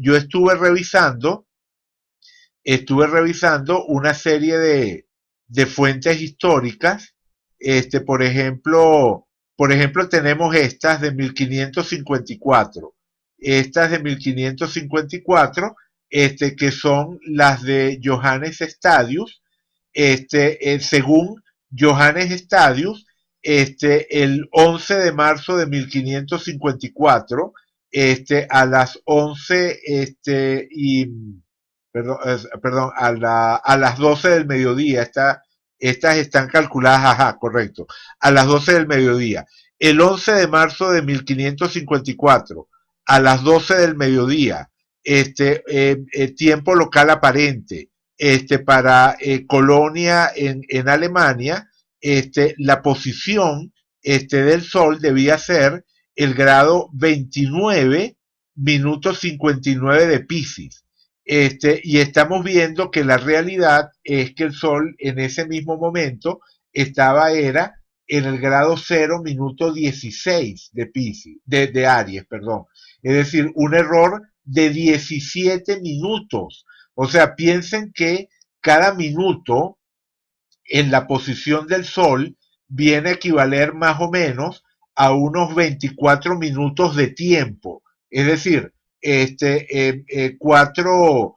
Yo estuve revisando una serie de fuentes históricas Por ejemplo, tenemos estas de 1554. Estas de 1554, que son las de Johannes Stadius. Según Johannes Stadius, el 11 de marzo de 1554, a las 11, perdón, a las 12 del mediodía, estas están calculadas, ajá, correcto, a las 12 del mediodía. El 11 de marzo de 1554, a las 12 del mediodía, tiempo local aparente, para Colonia en Alemania, la posición del Sol debía ser el grado 29 minutos 59 de Piscis. Y estamos viendo que la realidad es que el Sol en ese mismo momento era en el grado 0 minuto 16 de Piscis, de Aries, perdón. Es decir, un error de 17 minutos. O sea, piensen que cada minuto en la posición del Sol viene a equivaler más o menos a unos 24 minutos de tiempo. Es decir, cuatro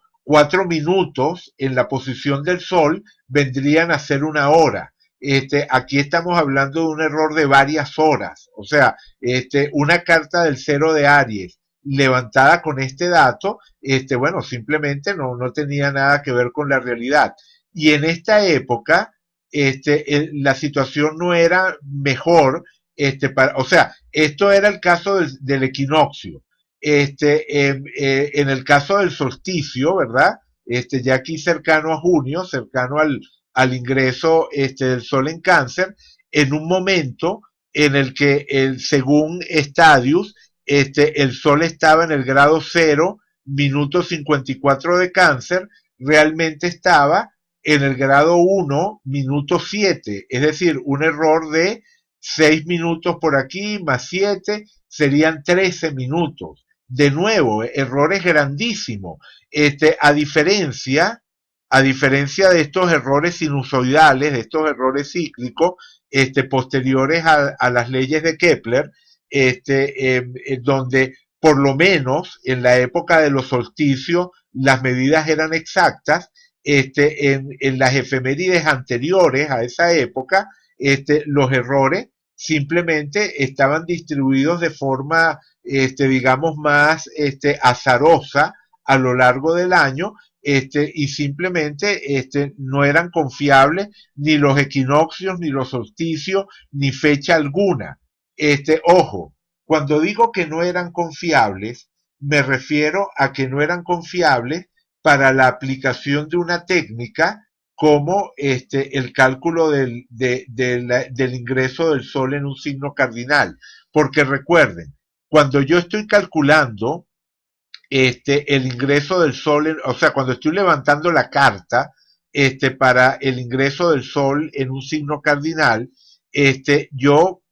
minutos en la posición del Sol vendrían a ser una hora. Aquí estamos hablando de un error de varias horas. O sea, una carta del cero de Aries levantada con este dato, bueno, simplemente no tenía nada que ver con la realidad. Y en esta época, la situación no era mejor, o sea, esto era el caso del equinoccio. En el caso del solsticio, ¿verdad? Ya aquí cercano a junio, cercano al ingreso del sol en cáncer, en un momento en el que, según Stadius, el sol estaba en el grado 0, minuto 54 de cáncer, realmente estaba en el grado 1, minuto 7, es decir, un error de 6 minutos por aquí más 7 serían 13 minutos. De nuevo, errores grandísimos. A diferencia de estos errores sinusoidales, de estos errores cíclicos, posteriores a las leyes de Kepler, donde por lo menos en la época de los solsticios las medidas eran exactas, en las efemérides anteriores a esa época, los errores simplemente estaban distribuidos de forma, digamos, más azarosa a lo largo del año, y simplemente no eran confiables ni los equinoccios, ni los solsticios, ni fecha alguna. Ojo, cuando digo que no eran confiables, me refiero a que no eran confiables para la aplicación de una técnica como el cálculo del ingreso del Sol en un signo cardinal. Porque recuerden, cuando yo estoy calculando el ingreso del Sol, o sea, cuando estoy levantando la carta para el ingreso del Sol en un signo cardinal, yo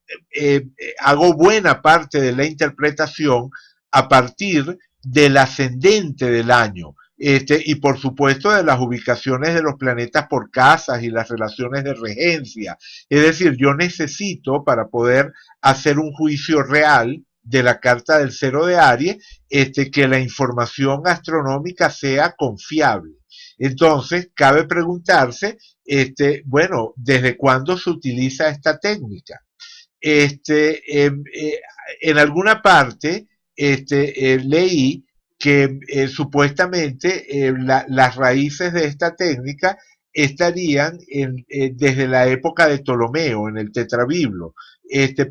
hago buena parte de la interpretación a partir del ascendente del año. Y por supuesto de las ubicaciones de los planetas por casas y las relaciones de regencia. Es decir, yo necesito para poder hacer un juicio real de la carta del cero de Aries, que la información astronómica sea confiable. Entonces, cabe preguntarse, bueno, ¿desde cuándo se utiliza esta técnica? En alguna parte leí que supuestamente las raíces de esta técnica estarían desde la época de Ptolomeo, en el Tetrabiblo.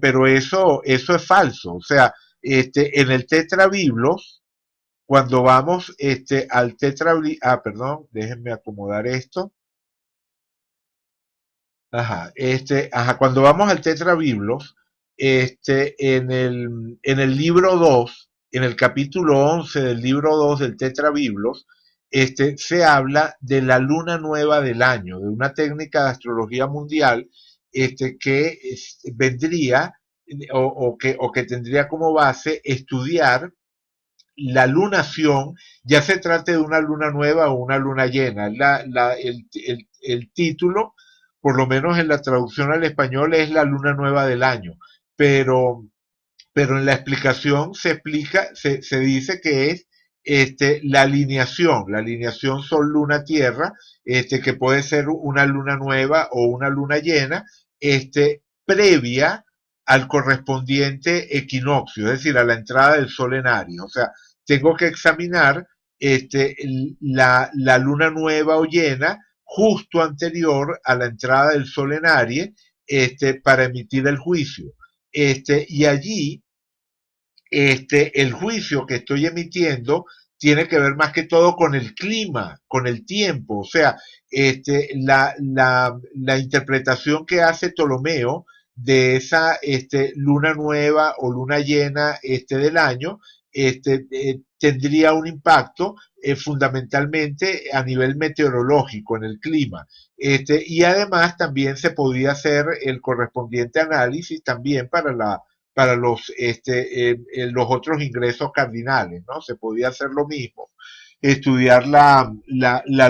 Pero eso es falso. O sea, en el Tetrabiblos, cuando vamos al Tetrabiblos, perdón, déjenme acomodar esto. Ajá, cuando vamos al Tetrabiblos, en el libro 2, en el capítulo 11 del libro 2 del Tetrabiblos, se habla de la luna nueva del año, de una técnica de astrología mundial, que vendría o que tendría como base estudiar la lunación, ya se trate de una luna nueva o una luna llena. El título por lo menos en la traducción al español es la luna nueva del año, pero pero en la explicación se explica, se dice que es la alineación Sol-Luna-Tierra, que puede ser una luna nueva o una luna llena, previa al correspondiente equinoccio, es decir, a la entrada del Sol en Aries. O sea, tengo que examinar la luna nueva o llena justo anterior a la entrada del Sol en Aries, para emitir el juicio. Y allí el juicio que estoy emitiendo tiene que ver más que todo con el clima, con el tiempo. O sea, la interpretación que hace Ptolomeo de esa luna nueva o luna llena del año tendría un impacto fundamentalmente a nivel meteorológico en el clima. Y además también se podía hacer el correspondiente análisis también para los otros ingresos cardinales, ¿no? Se podía hacer lo mismo, estudiar la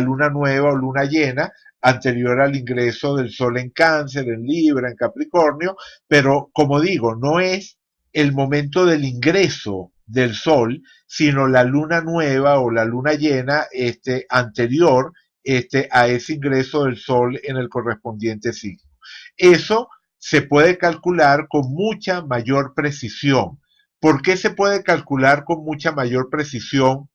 luna nueva o luna llena anterior al ingreso del Sol en Cáncer, en Libra, en Capricornio, pero como digo, no es el momento del ingreso del Sol, sino la luna nueva o la luna llena anterior a ese ingreso del Sol en el correspondiente signo. Eso se puede calcular con mucha mayor precisión. ¿Por qué se puede calcular con mucha mayor precisión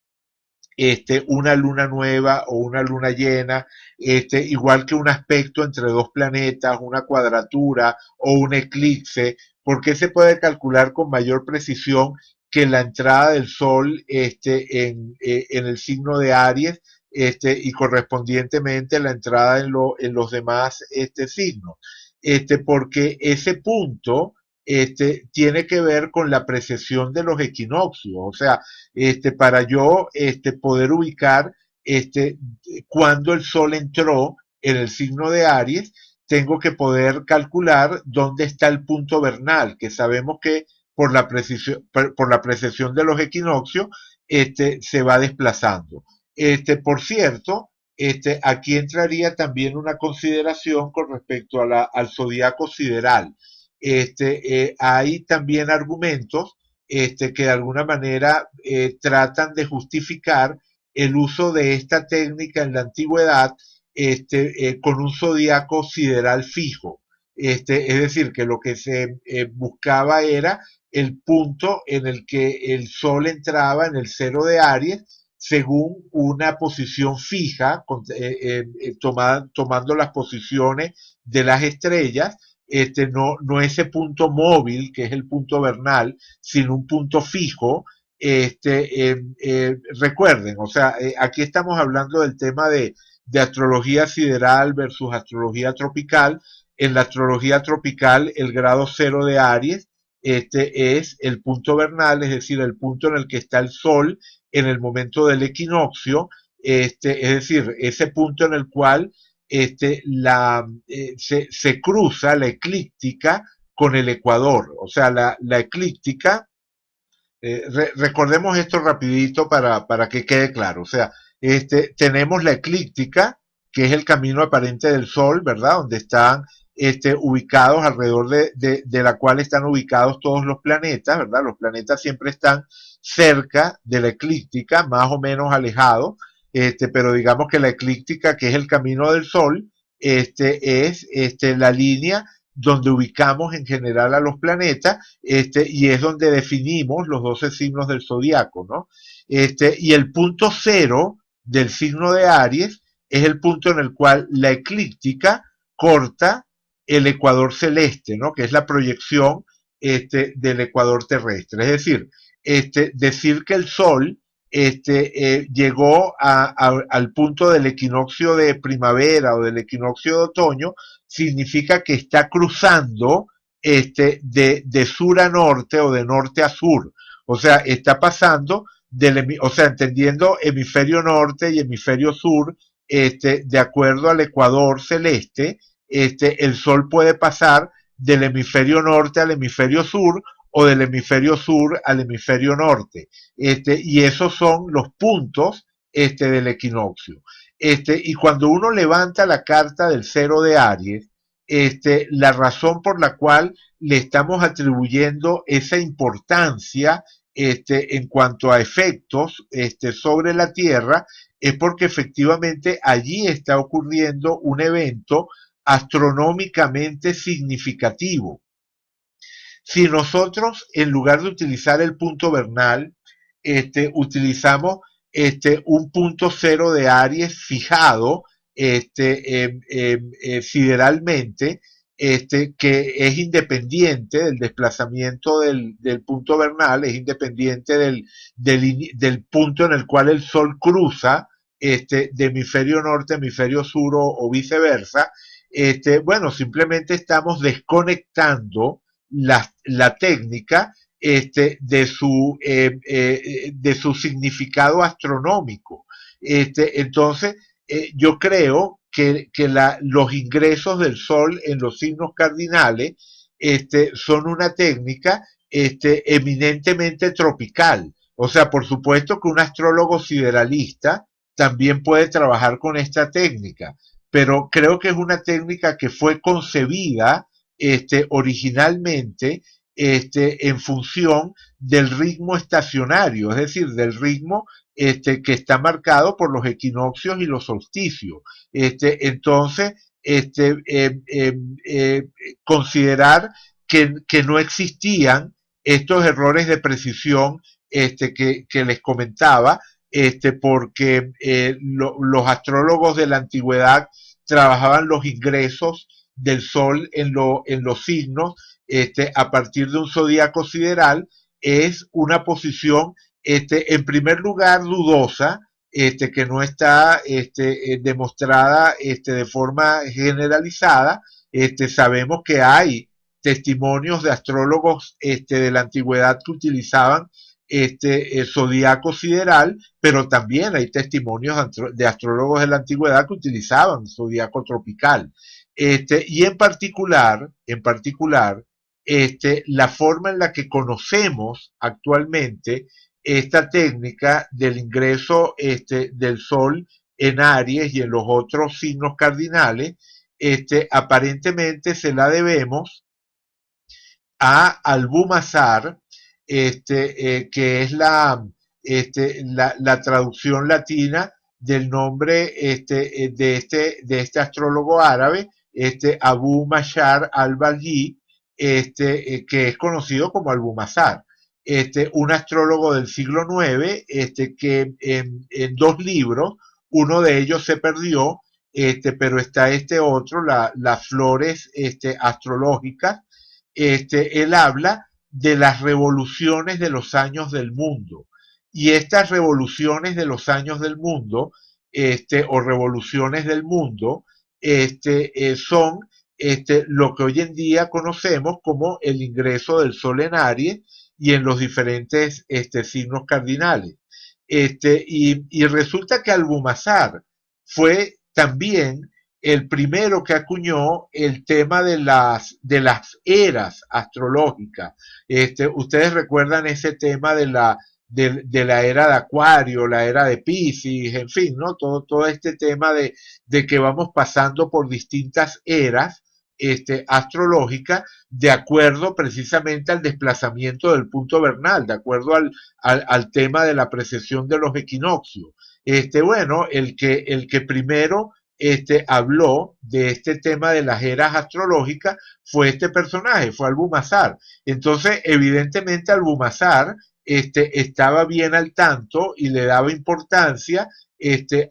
una luna nueva o una luna llena, igual que un aspecto entre dos planetas, una cuadratura o un eclipse? ¿Por qué se puede calcular con mayor precisión que la entrada del Sol en el signo de Aries y correspondientemente la entrada en los demás signos? Porque ese punto tiene que ver con la precesión de los equinoccios. O sea, para yo poder ubicar cuando el Sol entró en el signo de Aries, tengo que poder calcular dónde está el punto vernal, que sabemos que por la precesión de los equinoccios se va desplazando. Por cierto, aquí entraría también una consideración con respecto al zodiaco sideral. Hay también argumentos que de alguna manera tratan de justificar el uso de esta técnica en la antigüedad con un zodiaco sideral fijo. Es decir, que lo que se buscaba era el punto en el que el Sol entraba en el cero de Aries según una posición fija, tomando las posiciones de las estrellas, no ese punto móvil, que es el punto vernal, sino un punto fijo. Recuerden, o sea, aquí estamos hablando del tema de astrología sideral versus astrología tropical. En la astrología tropical, el grado cero de Aries es el punto vernal, es decir, el punto en el que está el Sol en el momento del equinoccio, es decir, ese punto en el cual se cruza la eclíptica con el ecuador. O sea, la eclíptica, recordemos esto rapidito para que quede claro. O sea, tenemos la eclíptica, que es el camino aparente del Sol, ¿verdad? Donde están ubicados alrededor de la cual están ubicados todos los planetas, ¿verdad? Los planetas siempre están cerca de la eclíptica, más o menos alejados, pero digamos que la eclíptica, que es el camino del Sol, es la línea donde ubicamos en general a los planetas, y es donde definimos los 12 signos del zodiaco, ¿no? Y el punto cero del signo de Aries es el punto en el cual la eclíptica corta el ecuador celeste, ¿no? Que es la proyección del ecuador terrestre. Es decir, decir que el Sol llegó al punto del equinoccio de primavera o del equinoccio de otoño, significa que está cruzando de sur a norte o de norte a sur. O sea, está pasando o sea, entendiendo hemisferio norte y hemisferio sur, de acuerdo al ecuador celeste, el Sol puede pasar del hemisferio norte al hemisferio sur o del hemisferio sur al hemisferio norte. Y esos son los puntos del equinoccio. y cuando uno levanta la carta del cero de Aries, la razón por la cual le estamos atribuyendo esa importancia en cuanto a efectos sobre la Tierra es porque efectivamente allí está ocurriendo un evento astronómicamente significativo. Si nosotros, en lugar de utilizar el punto vernal, utilizamos un punto cero de Aries fijado sideralmente, que es independiente del desplazamiento del punto vernal, es independiente del punto en el cual el Sol cruza de hemisferio norte a hemisferio sur o viceversa. Bueno, simplemente estamos desconectando la técnica de su significado astronómico. Entonces, yo creo que los ingresos del Sol en los signos cardinales son una técnica eminentemente tropical. O sea, por supuesto que un astrólogo sideralista también puede trabajar con esta técnica, pero creo que es una técnica que fue concebida originalmente en función del ritmo estacionario, es decir, del ritmo que está marcado por los equinoccios y los solsticios. Entonces, considerar que no existían estos errores de precisión que les comentaba, porque los astrólogos de la antigüedad trabajaban los ingresos del Sol en los signos a partir de un zodíaco sideral, es una posición, en primer lugar, dudosa, que no está demostrada de forma generalizada. Sabemos que hay testimonios de astrólogos de la antigüedad que utilizaban el zodíaco sideral, pero también hay testimonios de astrólogos de la antigüedad que utilizaban zodíaco tropical. Y en particular, la forma en la que conocemos actualmente esta técnica del ingreso del Sol en Aries y en los otros signos cardinales, aparentemente se la debemos a Albumazar, que es la traducción latina del nombre de este astrólogo árabe, Abu Mashar al-Balji, que es conocido como Albumazar. Un astrólogo del siglo IX, que en dos libros, uno de ellos se perdió, pero está este otro, las flores astrológicas. Él habla de las revoluciones de los años del mundo. Y estas revoluciones de los años del mundo, o revoluciones del mundo, son lo que hoy en día conocemos como el ingreso del Sol en Aries y en los diferentes signos cardinales. Y resulta que Albumazar fue también el primero que acuñó el tema de las eras astrológicas. Ustedes recuerdan ese tema de la era de Acuario, la era de Piscis, en fin, ¿no? Todo este tema de que vamos pasando por distintas eras astrológicas de acuerdo precisamente al desplazamiento del punto vernal, de acuerdo al tema de la precesión de los equinoccios. Bueno, el que primero habló de este tema de las eras astrológicas fue este personaje, fue Albumazar. Entonces, evidentemente, Albumazar estaba bien al tanto y le daba importancia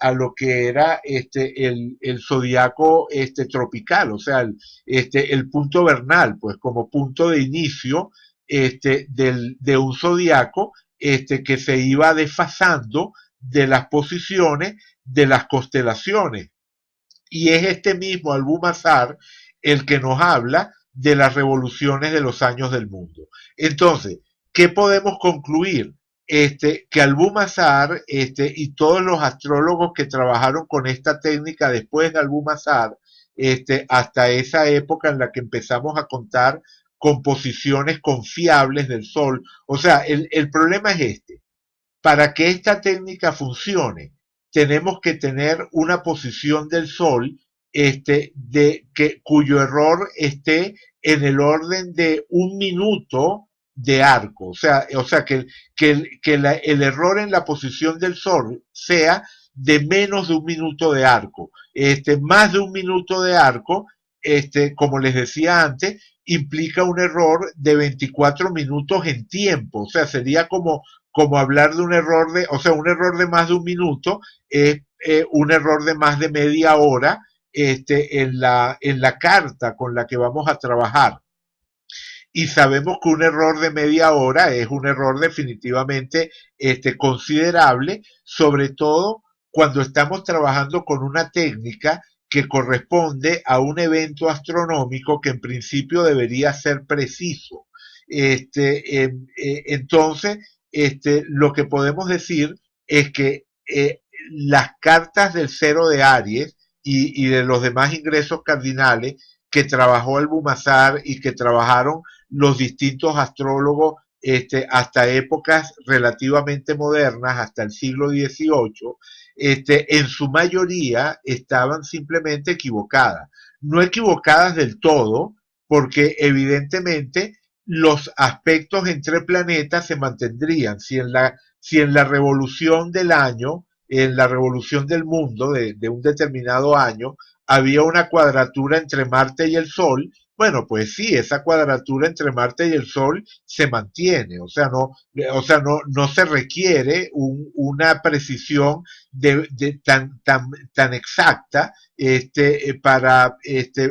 a lo que era el zodiaco tropical, o sea, el punto vernal, pues como punto de inicio de un zodiaco que se iba desfasando de las posiciones de las constelaciones. Y es este mismo Albumazar el que nos habla de las revoluciones de los años del mundo. Entonces, ¿qué podemos concluir? Que Albumazar y todos los astrólogos que trabajaron con esta técnica después de Albumazar, hasta esa época en la que empezamos a contar composiciones confiables del Sol. O sea, el problema es este. Para que esta técnica funcione, tenemos que tener una posición del Sol cuyo error esté en el orden de un minuto de arco. O sea el error en la posición del Sol sea de menos de un minuto de arco. Más de un minuto de arco, como les decía antes, implica un error de 24 minutos en tiempo. O sea, sería como hablar de un error un error de más de un minuto es un error de más de media hora en la carta con la que vamos a trabajar. Y sabemos que un error de media hora es un error definitivamente considerable, sobre todo cuando estamos trabajando con una técnica que corresponde a un evento astronómico que en principio debería ser preciso. Entonces, lo que podemos decir es que las cartas del cero de Aries y de los demás ingresos cardinales que trabajó Albumasar y que trabajaron los distintos astrólogos hasta épocas relativamente modernas, hasta el siglo XVIII, en su mayoría estaban simplemente equivocadas. No equivocadas del todo, porque evidentemente los aspectos entre planetas se mantendrían. Si en la revolución del año, en la revolución del mundo de un determinado año, había una cuadratura entre Marte y el Sol, bueno, pues sí, esa cuadratura entre Marte y el Sol se mantiene, o sea, no se requiere una precisión tan exacta para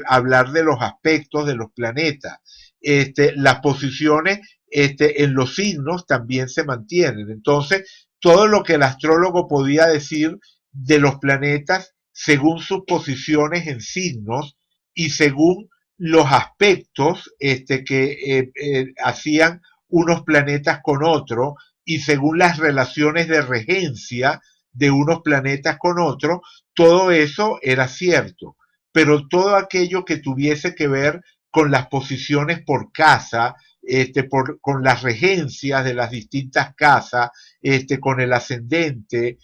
hablar de los aspectos de los planetas. Las posiciones en los signos también se mantienen. Entonces, todo lo que el astrólogo podía decir de los planetas según sus posiciones en signos y según los aspectos que hacían unos planetas con otros y según las relaciones de regencia de unos planetas con otros, todo eso era cierto. Pero todo aquello que tuviese que ver con las posiciones por casa, con las regencias de las distintas casas, con el ascendente,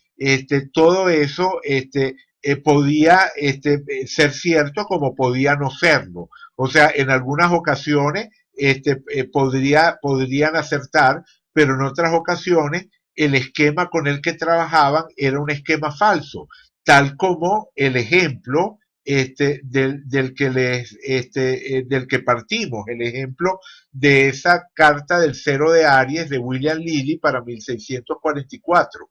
todo eso podía ser cierto como podía no serlo. O sea, en algunas ocasiones podrían acertar, pero en otras ocasiones el esquema con el que trabajaban era un esquema falso, tal como el ejemplo del que partimos, el ejemplo de esa carta del cero de Aries de William Lilly para 1644.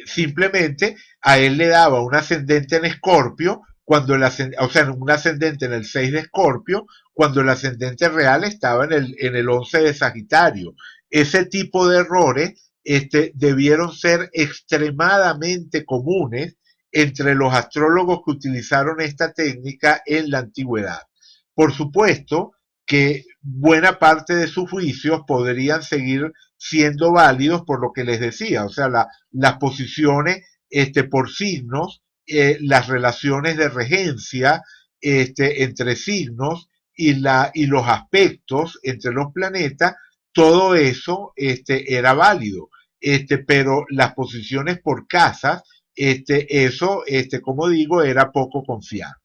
Simplemente a él le daba un ascendente en Escorpio, o sea, un ascendente en el 6 de Escorpio, cuando el ascendente real estaba en el 11 de Sagitario. Ese tipo de errores debieron ser extremadamente comunes entre los astrólogos que utilizaron esta técnica en la antigüedad. Por supuesto que buena parte de sus juicios podrían seguir siendo válidos por lo que les decía, o sea, las posiciones por signos, las relaciones de regencia entre signos y los aspectos entre los planetas, todo eso era válido. Pero las posiciones por casas, eso, como digo, era poco confiable.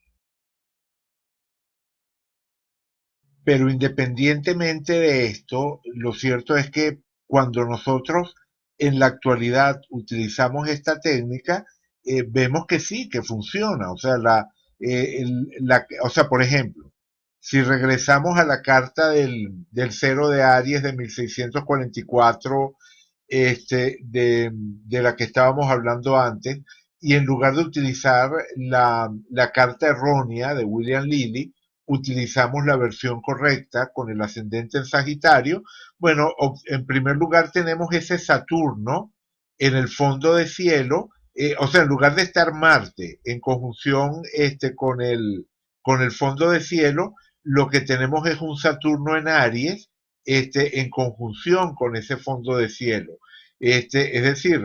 Pero independientemente de esto, lo cierto es que cuando nosotros en la actualidad utilizamos esta técnica, vemos que sí, que funciona. O sea, por ejemplo, si regresamos a la carta del cero de Aries de 1644, de la que estábamos hablando antes, y en lugar de utilizar la carta errónea de William Lilly, utilizamos la versión correcta con el ascendente en Sagitario. Bueno, en primer lugar tenemos ese Saturno en el fondo de cielo, o sea, en lugar de estar Marte en conjunción con el fondo de cielo, lo que tenemos es un Saturno en Aries en conjunción con ese fondo de cielo. Es decir,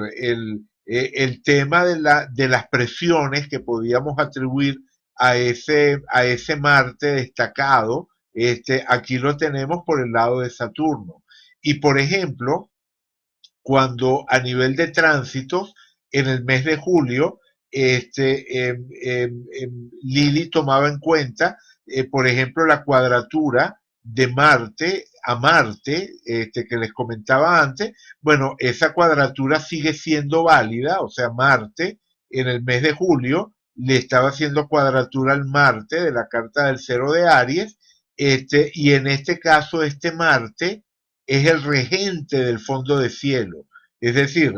el tema de las presiones que podíamos atribuir a ese Marte destacado, aquí lo tenemos por el lado de Saturno. Y por ejemplo, cuando a nivel de tránsitos en el mes de julio, Lilly tomaba en cuenta, por ejemplo, la cuadratura de Marte a Marte, que les comentaba antes. Bueno, esa cuadratura sigue siendo válida, o sea, Marte en el mes de julio le estaba haciendo cuadratura al Marte de la carta del cero de Aries, y en este caso este Marte es el regente del fondo de cielo. Es decir,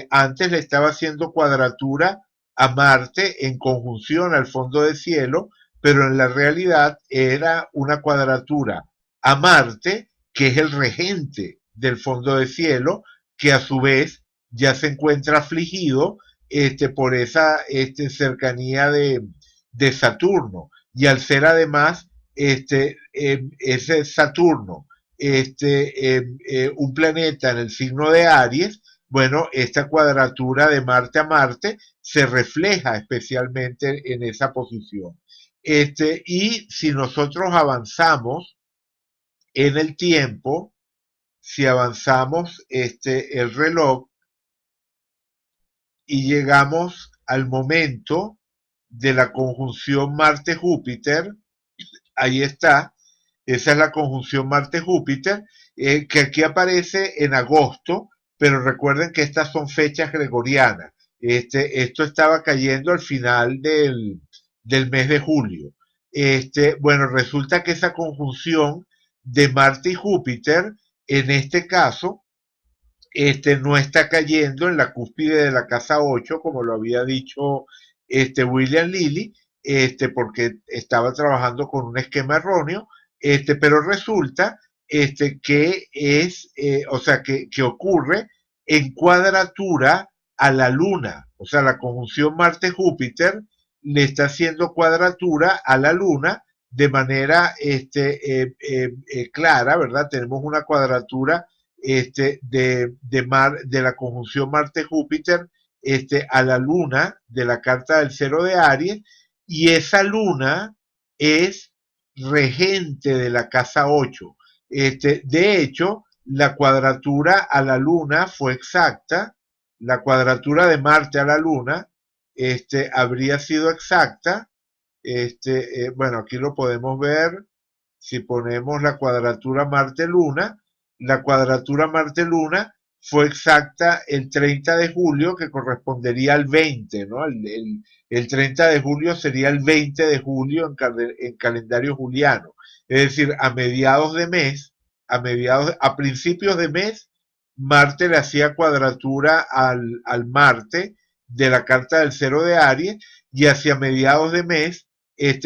antes le estaba haciendo cuadratura a Marte en conjunción al fondo de cielo, pero en la realidad era una cuadratura a Marte, que es el regente del fondo de cielo, que a su vez ya se encuentra afligido por esa cercanía de Saturno. Y al ser además ese Saturno un planeta en el signo de Aries, bueno, esta cuadratura de Marte a Marte se refleja especialmente en esa posición. Y si nosotros avanzamos en el tiempo, si avanzamos el reloj y llegamos al momento de la conjunción Marte-Júpiter, ahí está, esa es la conjunción Marte-Júpiter, que aquí aparece en agosto, pero recuerden que estas son fechas gregorianas. Esto estaba cayendo al final del mes de julio. Bueno, resulta que esa conjunción de Marte y Júpiter, en este caso, no está cayendo en la cúspide de la casa 8 como lo había dicho William Lilly, porque estaba trabajando con un esquema erróneo, pero resulta que es, o sea, que ocurre en cuadratura a la Luna, o sea, la conjunción Marte-Júpiter le está haciendo cuadratura a la Luna de manera clara, ¿verdad? Tenemos una cuadratura de la conjunción Marte-Júpiter a la luna de la carta del cero de Aries, y esa luna es regente de la casa 8. De hecho, la cuadratura a la luna fue exacta, la cuadratura de Marte a la luna habría sido exacta. Bueno, aquí lo podemos ver. Si ponemos la cuadratura Marte-Luna, la cuadratura Marte-Luna fue exacta el 30 de julio, que correspondería al 20, ¿no? El 30 de julio sería el 20 de julio en calendario juliano. Es decir, a mediados de mes, a principios de mes, Marte le hacía cuadratura al Marte de la carta del cero de Aries, y hacia mediados de mes,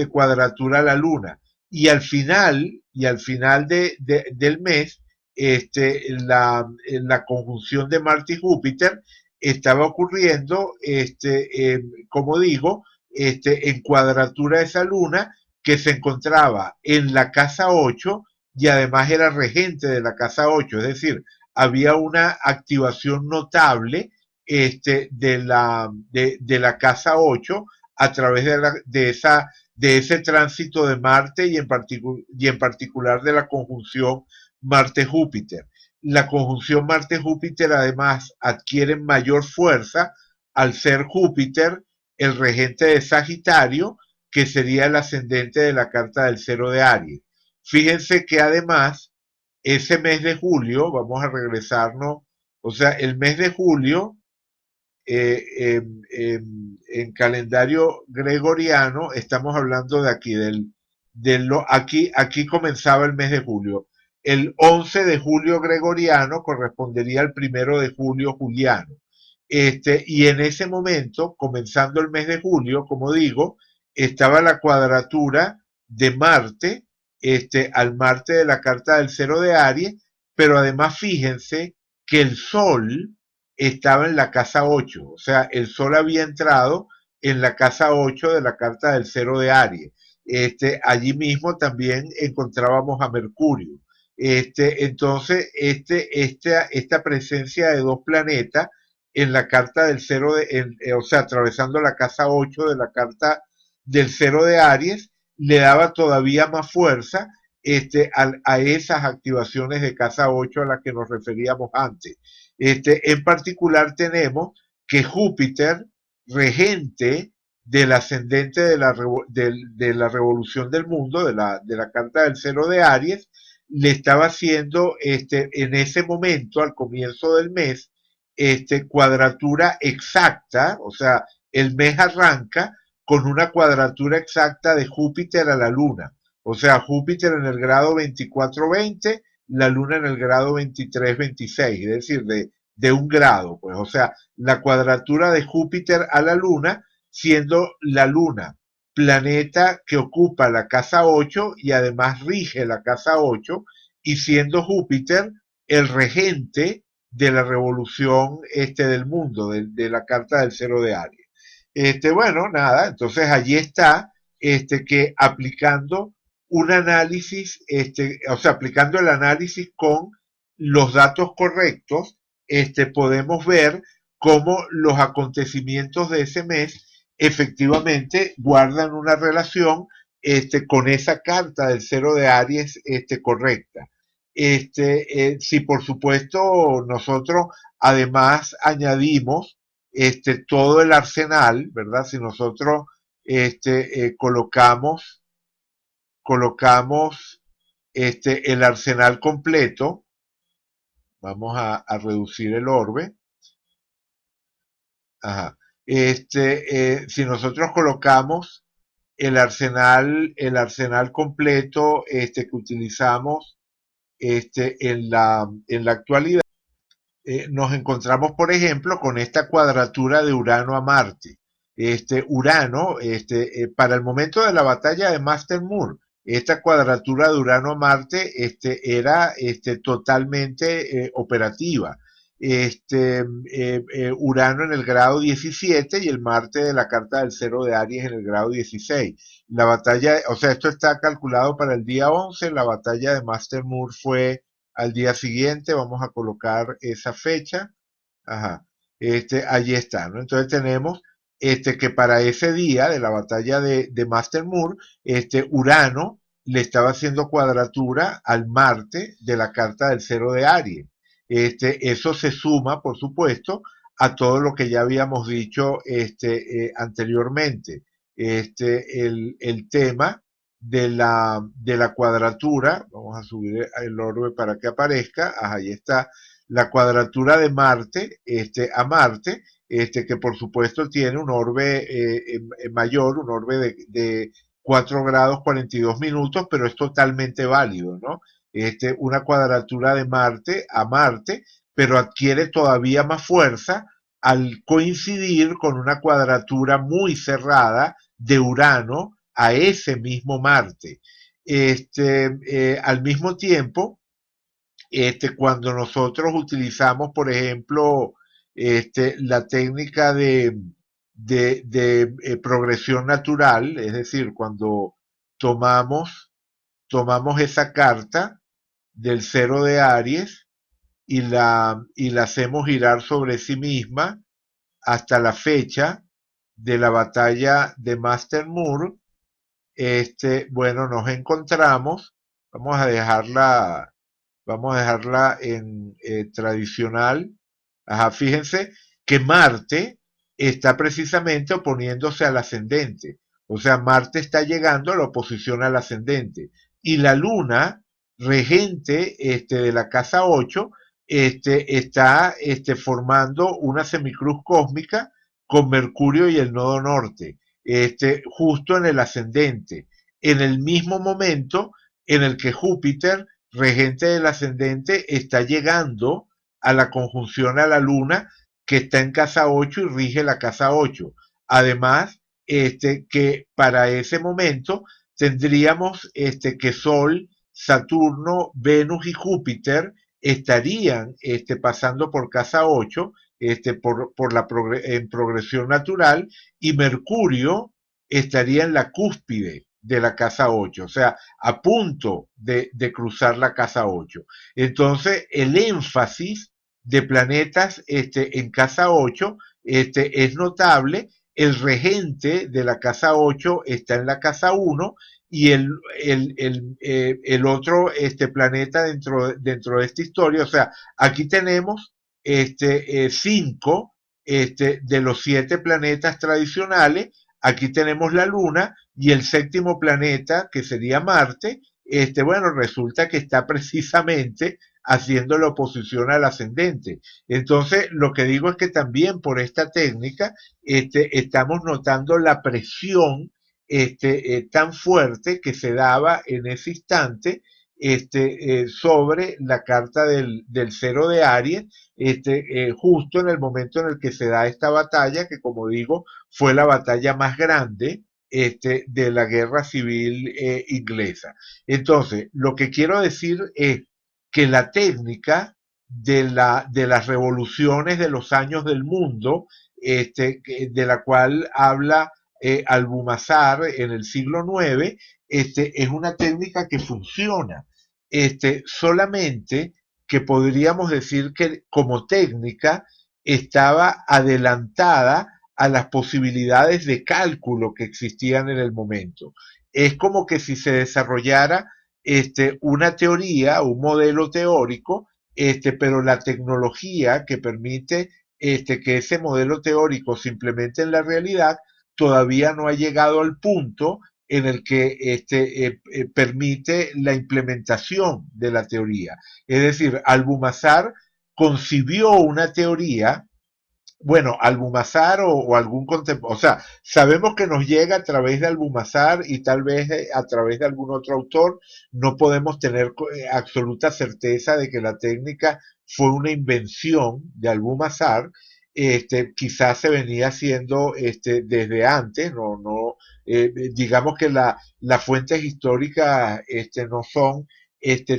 cuadratura a la Luna. Y al final del mes, la conjunción de Marte y Júpiter estaba ocurriendo, como digo, en cuadratura de esa luna, que se encontraba en la casa 8 y además era regente de la casa 8, es decir, había una activación notable de la casa 8 a través de ese tránsito de Marte y en particular de la conjunción Marte-Júpiter. La conjunción Marte-Júpiter además adquiere mayor fuerza al ser Júpiter el regente de Sagitario, que sería el ascendente de la carta del cero de Aries. Fíjense que además ese mes de julio, vamos a regresarnos, o sea, el mes de julio en calendario gregoriano, estamos hablando de aquí, aquí comenzaba el mes de julio. El 11 de julio gregoriano correspondería al 1 de julio juliano. Y en ese momento, comenzando el mes de julio, como digo, estaba la cuadratura de Marte, al Marte de la carta del cero de Aries, pero además fíjense que el Sol estaba en la casa 8, o sea, el Sol había entrado en la casa 8 de la carta del cero de Aries. Allí mismo también encontrábamos a Mercurio. Entonces, esta presencia de dos planetas en la carta del cero, o sea, atravesando la casa 8 de la carta del cero de Aries, le daba todavía más fuerza a esas activaciones de casa 8 a las que nos referíamos antes. En particular tenemos que Júpiter, regente del ascendente de la revolución del mundo, de la carta del cero de Aries, le estaba haciendo en ese momento, al comienzo del mes, cuadratura exacta, o sea, el mes arranca con una cuadratura exacta de Júpiter a la Luna. O sea, Júpiter en el grado 24-20, la Luna en el grado 23-26, es decir, de un grado, pues, o sea, la cuadratura de Júpiter a la Luna, siendo la Luna planeta que ocupa la casa 8 y además rige la casa 8, y siendo Júpiter el regente de la revolución del mundo, de la carta del cero de Aries. Bueno, nada, entonces allí está que aplicando un análisis, o sea, aplicando el análisis con los datos correctos, podemos ver cómo los acontecimientos de ese mes efectivamente guardan una relación con esa carta del cero de Aries correcta. Si por supuesto nosotros además añadimos todo el arsenal, ¿verdad? Si nosotros colocamos el arsenal completo, vamos a reducir el orbe. Ajá. Si nosotros colocamos el arsenal completo que utilizamos en la actualidad, nos encontramos, por ejemplo, con esta cuadratura de Urano a Marte. Urano, para el momento de la batalla de Master Moon, esta cuadratura de Urano a Marte era totalmente operativa. Urano en el grado 17 y el Marte de la carta del cero de Aries en el grado 16. La batalla, o sea, esto está calculado para el día 11, la batalla de Master Moon fue al día siguiente, vamos a colocar esa fecha. Ajá. Allí está, ¿no? Entonces tenemos que para ese día de la batalla de Master Moon, Urano le estaba haciendo cuadratura al Marte de la carta del cero de Aries. Eso se suma, por supuesto, a todo lo que ya habíamos dicho anteriormente. El tema de la cuadratura, vamos a subir el orbe para que aparezca, ajá, ahí está, la cuadratura de Marte a Marte, que por supuesto tiene un orbe mayor, un orbe de 4 grados 42 minutos, pero es totalmente válido, ¿no? Una cuadratura de Marte a Marte, pero adquiere todavía más fuerza al coincidir con una cuadratura muy cerrada de Urano a ese mismo Marte. Al mismo tiempo, cuando nosotros utilizamos, por ejemplo, la técnica de progresión natural, es decir, cuando tomamos esa carta del cero de Aries y la hacemos girar sobre sí misma hasta la fecha de la batalla de Master Moon, bueno, nos encontramos, vamos a dejarla Vamos a dejarla en tradicional. Ajá, fíjense que Marte está precisamente oponiéndose al ascendente. O sea, Marte está llegando a la oposición al ascendente. Y la Luna, regente de la casa 8, está formando una semicruz cósmica con Mercurio y el nodo norte, justo en el ascendente, en el mismo momento en el que Júpiter, regente del ascendente, está llegando a la conjunción a la Luna que está en casa 8 y rige la casa 8. Además, que para ese momento tendríamos que Sol, Saturno, Venus y Júpiter estarían pasando por casa 8 en progresión natural, y Mercurio estaría en la cúspide de la casa 8, o sea, a punto de cruzar la casa 8. Entonces, el énfasis de planetas en casa 8 es notable. El regente de la casa 8 está en la casa 1, y el otro planeta dentro de esta historia, o sea, aquí tenemos 5 de los 7 planetas tradicionales, aquí tenemos la Luna y el séptimo planeta, que sería Marte, bueno, resulta que está precisamente haciendo la oposición al ascendente. Entonces, lo que digo es que también por esta técnica estamos notando la presión tan fuerte que se daba en ese instante sobre la carta del cero de Aries, justo en el momento en el que se da esta batalla, que como digo, fue la batalla más grande de la guerra civil inglesa. Entonces, lo que quiero decir es que la técnica de las revoluciones de los años del mundo, de la cual habla Albumazar en el siglo IX, es una técnica que funciona. Solamente que podríamos decir que como técnica estaba adelantada a las posibilidades de cálculo que existían en el momento. Es como que si se desarrollara una teoría, un modelo teórico, pero la tecnología que permite que ese modelo teórico se implemente en la realidad todavía no ha llegado al punto en el que permite la implementación de la teoría. Es decir, Albumazar concibió una teoría, bueno, Albumazar o algún contemporáneo, o sea, sabemos que nos llega a través de Albumazar y tal vez a través de algún otro autor, no podemos tener absoluta certeza de que la técnica fue una invención de Albumazar, quizás se venía haciendo desde antes, digamos que las fuentes históricas no son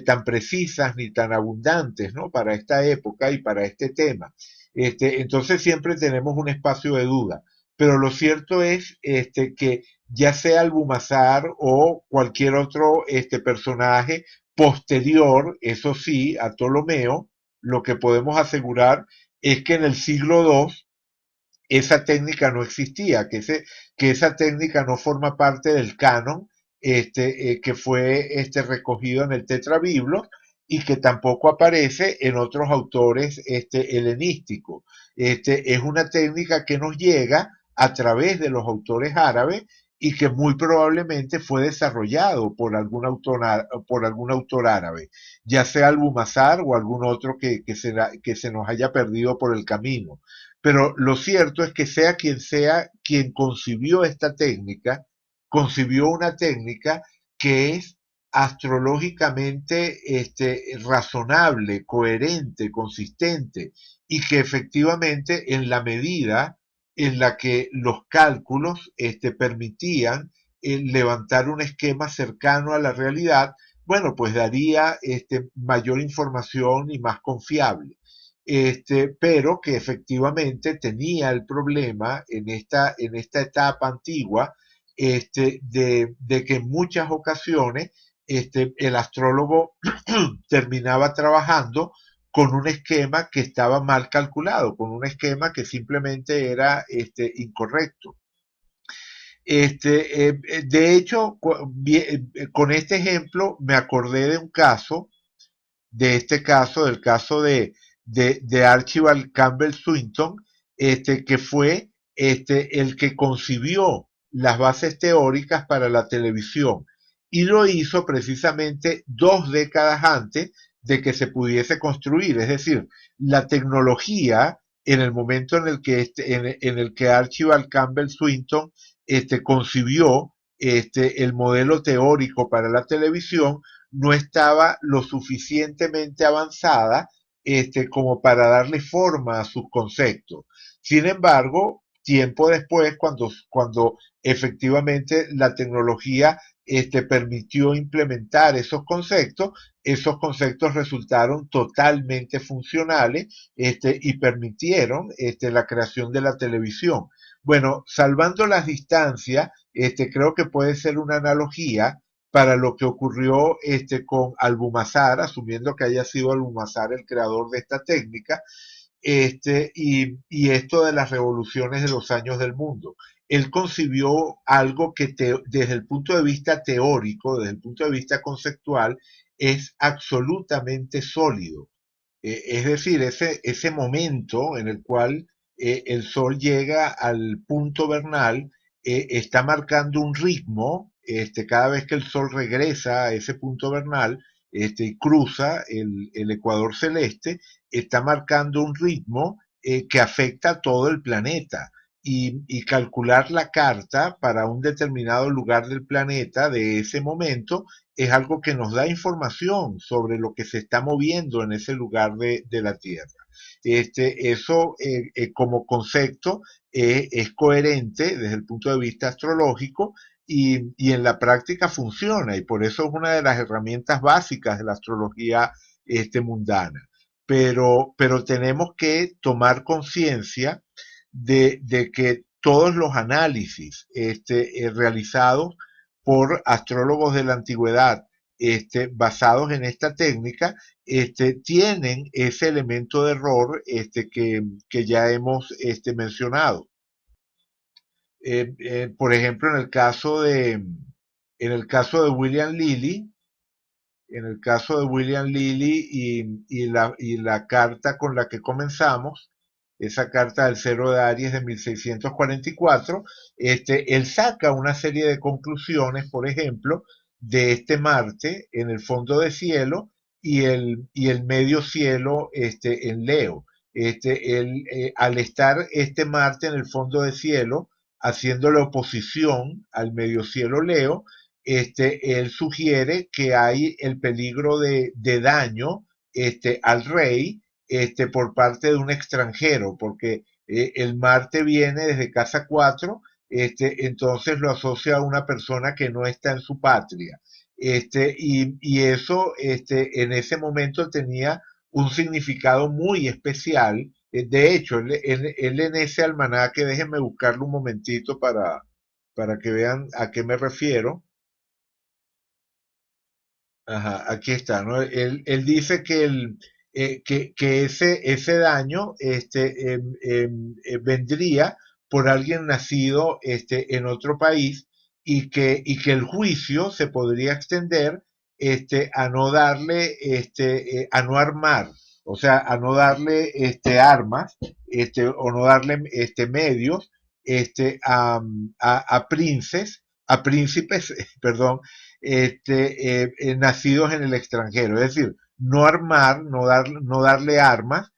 tan precisas ni tan abundantes, ¿no? Para esta época y para este tema. Entonces siempre tenemos un espacio de duda. Pero lo cierto es que ya sea Albumazar o cualquier otro personaje posterior, eso sí, a Ptolomeo, lo que podemos asegurar es que en el siglo II esa técnica no existía, que esa técnica no forma parte del canon que fue recogido en el Tetrabiblo y que tampoco aparece en otros autores helenísticos. Es una técnica que nos llega a través de los autores árabes y que muy probablemente fue desarrollado por algún autor árabe, ya sea Albumazar o algún otro que se nos haya perdido por el camino. Pero lo cierto es que sea quien concibió esta técnica, concibió una técnica que es astrológicamente razonable, coherente, consistente y que efectivamente en la medida en la que los cálculos permitían levantar un esquema cercano a la realidad, bueno, pues daría mayor información y más confiable. Pero que efectivamente tenía el problema en esta etapa antigua de que en muchas ocasiones el astrólogo terminaba trabajando con un esquema que estaba mal calculado, con un esquema que simplemente era incorrecto. De hecho, con este ejemplo me acordé de un caso, del caso de Archibald Campbell Swinton, que fue el que concibió las bases teóricas para la televisión y lo hizo precisamente 2 décadas antes de que se pudiese construir. Es decir, la tecnología en el momento en el que Archibald Campbell Swinton concibió el modelo teórico para la televisión, no estaba lo suficientemente avanzada como para darle forma a sus conceptos. Sin embargo, tiempo después, cuando efectivamente la tecnología permitió implementar esos conceptos resultaron totalmente funcionales y permitieron la creación de la televisión. Bueno, salvando las distancias, creo que puede ser una analogía para lo que ocurrió con Albumazar, asumiendo que haya sido Albumazar el creador de esta técnica, y esto de las revoluciones de los años del mundo. Él concibió algo que desde el punto de vista teórico, desde el punto de vista conceptual, es absolutamente sólido. Es decir, ese momento en el cual el Sol llega al punto vernal, está marcando un ritmo, cada vez que el Sol regresa a ese punto vernal, y cruza el ecuador celeste, está marcando un ritmo que afecta a todo el planeta. Y calcular la carta para un determinado lugar del planeta de ese momento es algo que nos da información sobre lo que se está moviendo en ese lugar de la Tierra. Eso como concepto es coherente desde el punto de vista astrológico y en la práctica funciona y por eso es una de las herramientas básicas de la astrología mundana. Pero tenemos que tomar conciencia de que todos los análisis realizados por astrólogos de la antigüedad basados en esta técnica tienen ese elemento de error que ya hemos mencionado. Por ejemplo, en el caso de William Lilly, y la carta con la que comenzamos, esa carta del cero de Aries de 1644, él saca una serie de conclusiones, por ejemplo, de este Marte en el fondo de cielo y el medio cielo en Leo. Al estar este Marte en el fondo de cielo, haciéndole oposición al medio cielo Leo, él sugiere que hay el peligro de daño al rey por parte de un extranjero, porque el Marte viene desde casa 4, entonces lo asocia a una persona que no está en su patria. Y eso en ese momento tenía un significado muy especial. De hecho, él en ese almanaque, déjenme buscarlo un momentito para que vean a qué me refiero. Ajá, aquí está, ¿no? Él dice que ese daño vendría por alguien nacido en otro país y que el juicio se podría extender a no darle, a no armar, o sea, a no darle armas o no darle medios a príncipes, perdón, nacidos en el extranjero. Es decir, no armar, no darle armas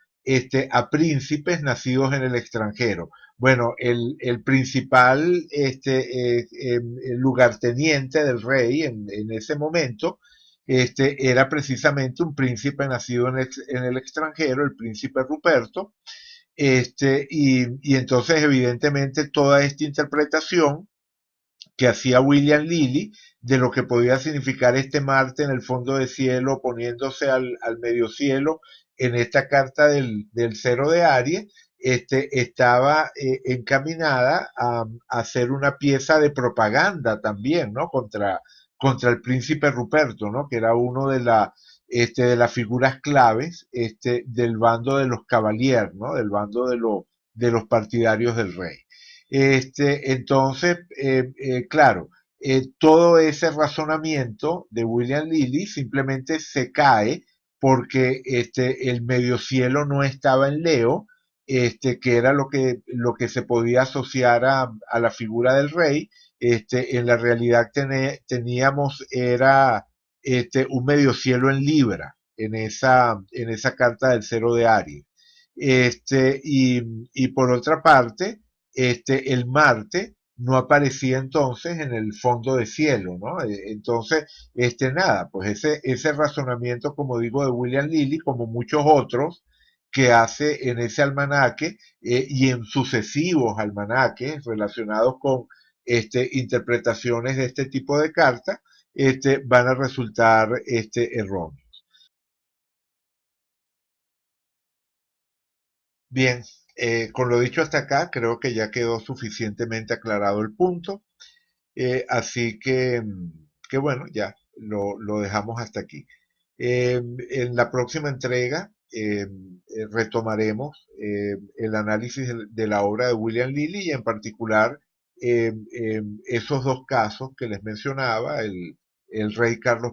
a príncipes nacidos en el extranjero. Bueno, el principal lugarteniente del rey en ese momento era precisamente un príncipe nacido en el extranjero, el príncipe Ruperto. Y entonces, evidentemente, toda esta interpretación que hacía William Lilly de lo que podía significar este Marte en el fondo del cielo poniéndose al medio cielo en esta carta del cero de Aries, estaba encaminada a ser una pieza de propaganda también, ¿no? Contra el príncipe Ruperto, ¿no? Que era uno de las figuras claves del bando de los cavaliers, ¿no? Del bando de los partidarios del rey. Entonces, claro, todo ese razonamiento de William Lilly simplemente se cae porque el medio cielo no estaba en Leo, que era lo que se podía asociar a la figura del rey. En la realidad teníamos era un medio cielo en Libra en esa carta del cero de Aries. Y por otra parte, el Marte no aparecía entonces en el fondo de cielo, ¿no? Entonces, nada, pues ese razonamiento, como digo, de William Lilly, como muchos otros que hace en ese almanaque y en sucesivos almanaques relacionados con interpretaciones de este tipo de cartas, van a resultar erróneos. Bien, con lo dicho hasta acá, creo que ya quedó suficientemente aclarado el punto. Así que bueno, ya lo dejamos hasta aquí. En la próxima entrega retomaremos el análisis de la obra de William Lilly y en particular esos dos casos que les mencionaba, el rey Carlos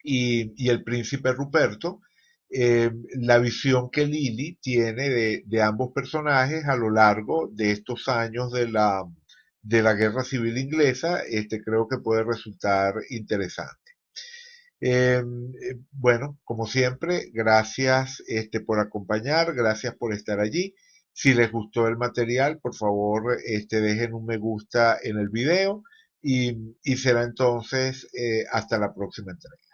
I y el príncipe Ruperto, la visión que Lily tiene de ambos personajes a lo largo de estos años de la Guerra Civil Inglesa, creo que puede resultar interesante. Bueno, como siempre, gracias por acompañar, gracias por estar allí. Si les gustó el material, por favor, dejen un me gusta en el video y será entonces hasta la próxima entrega.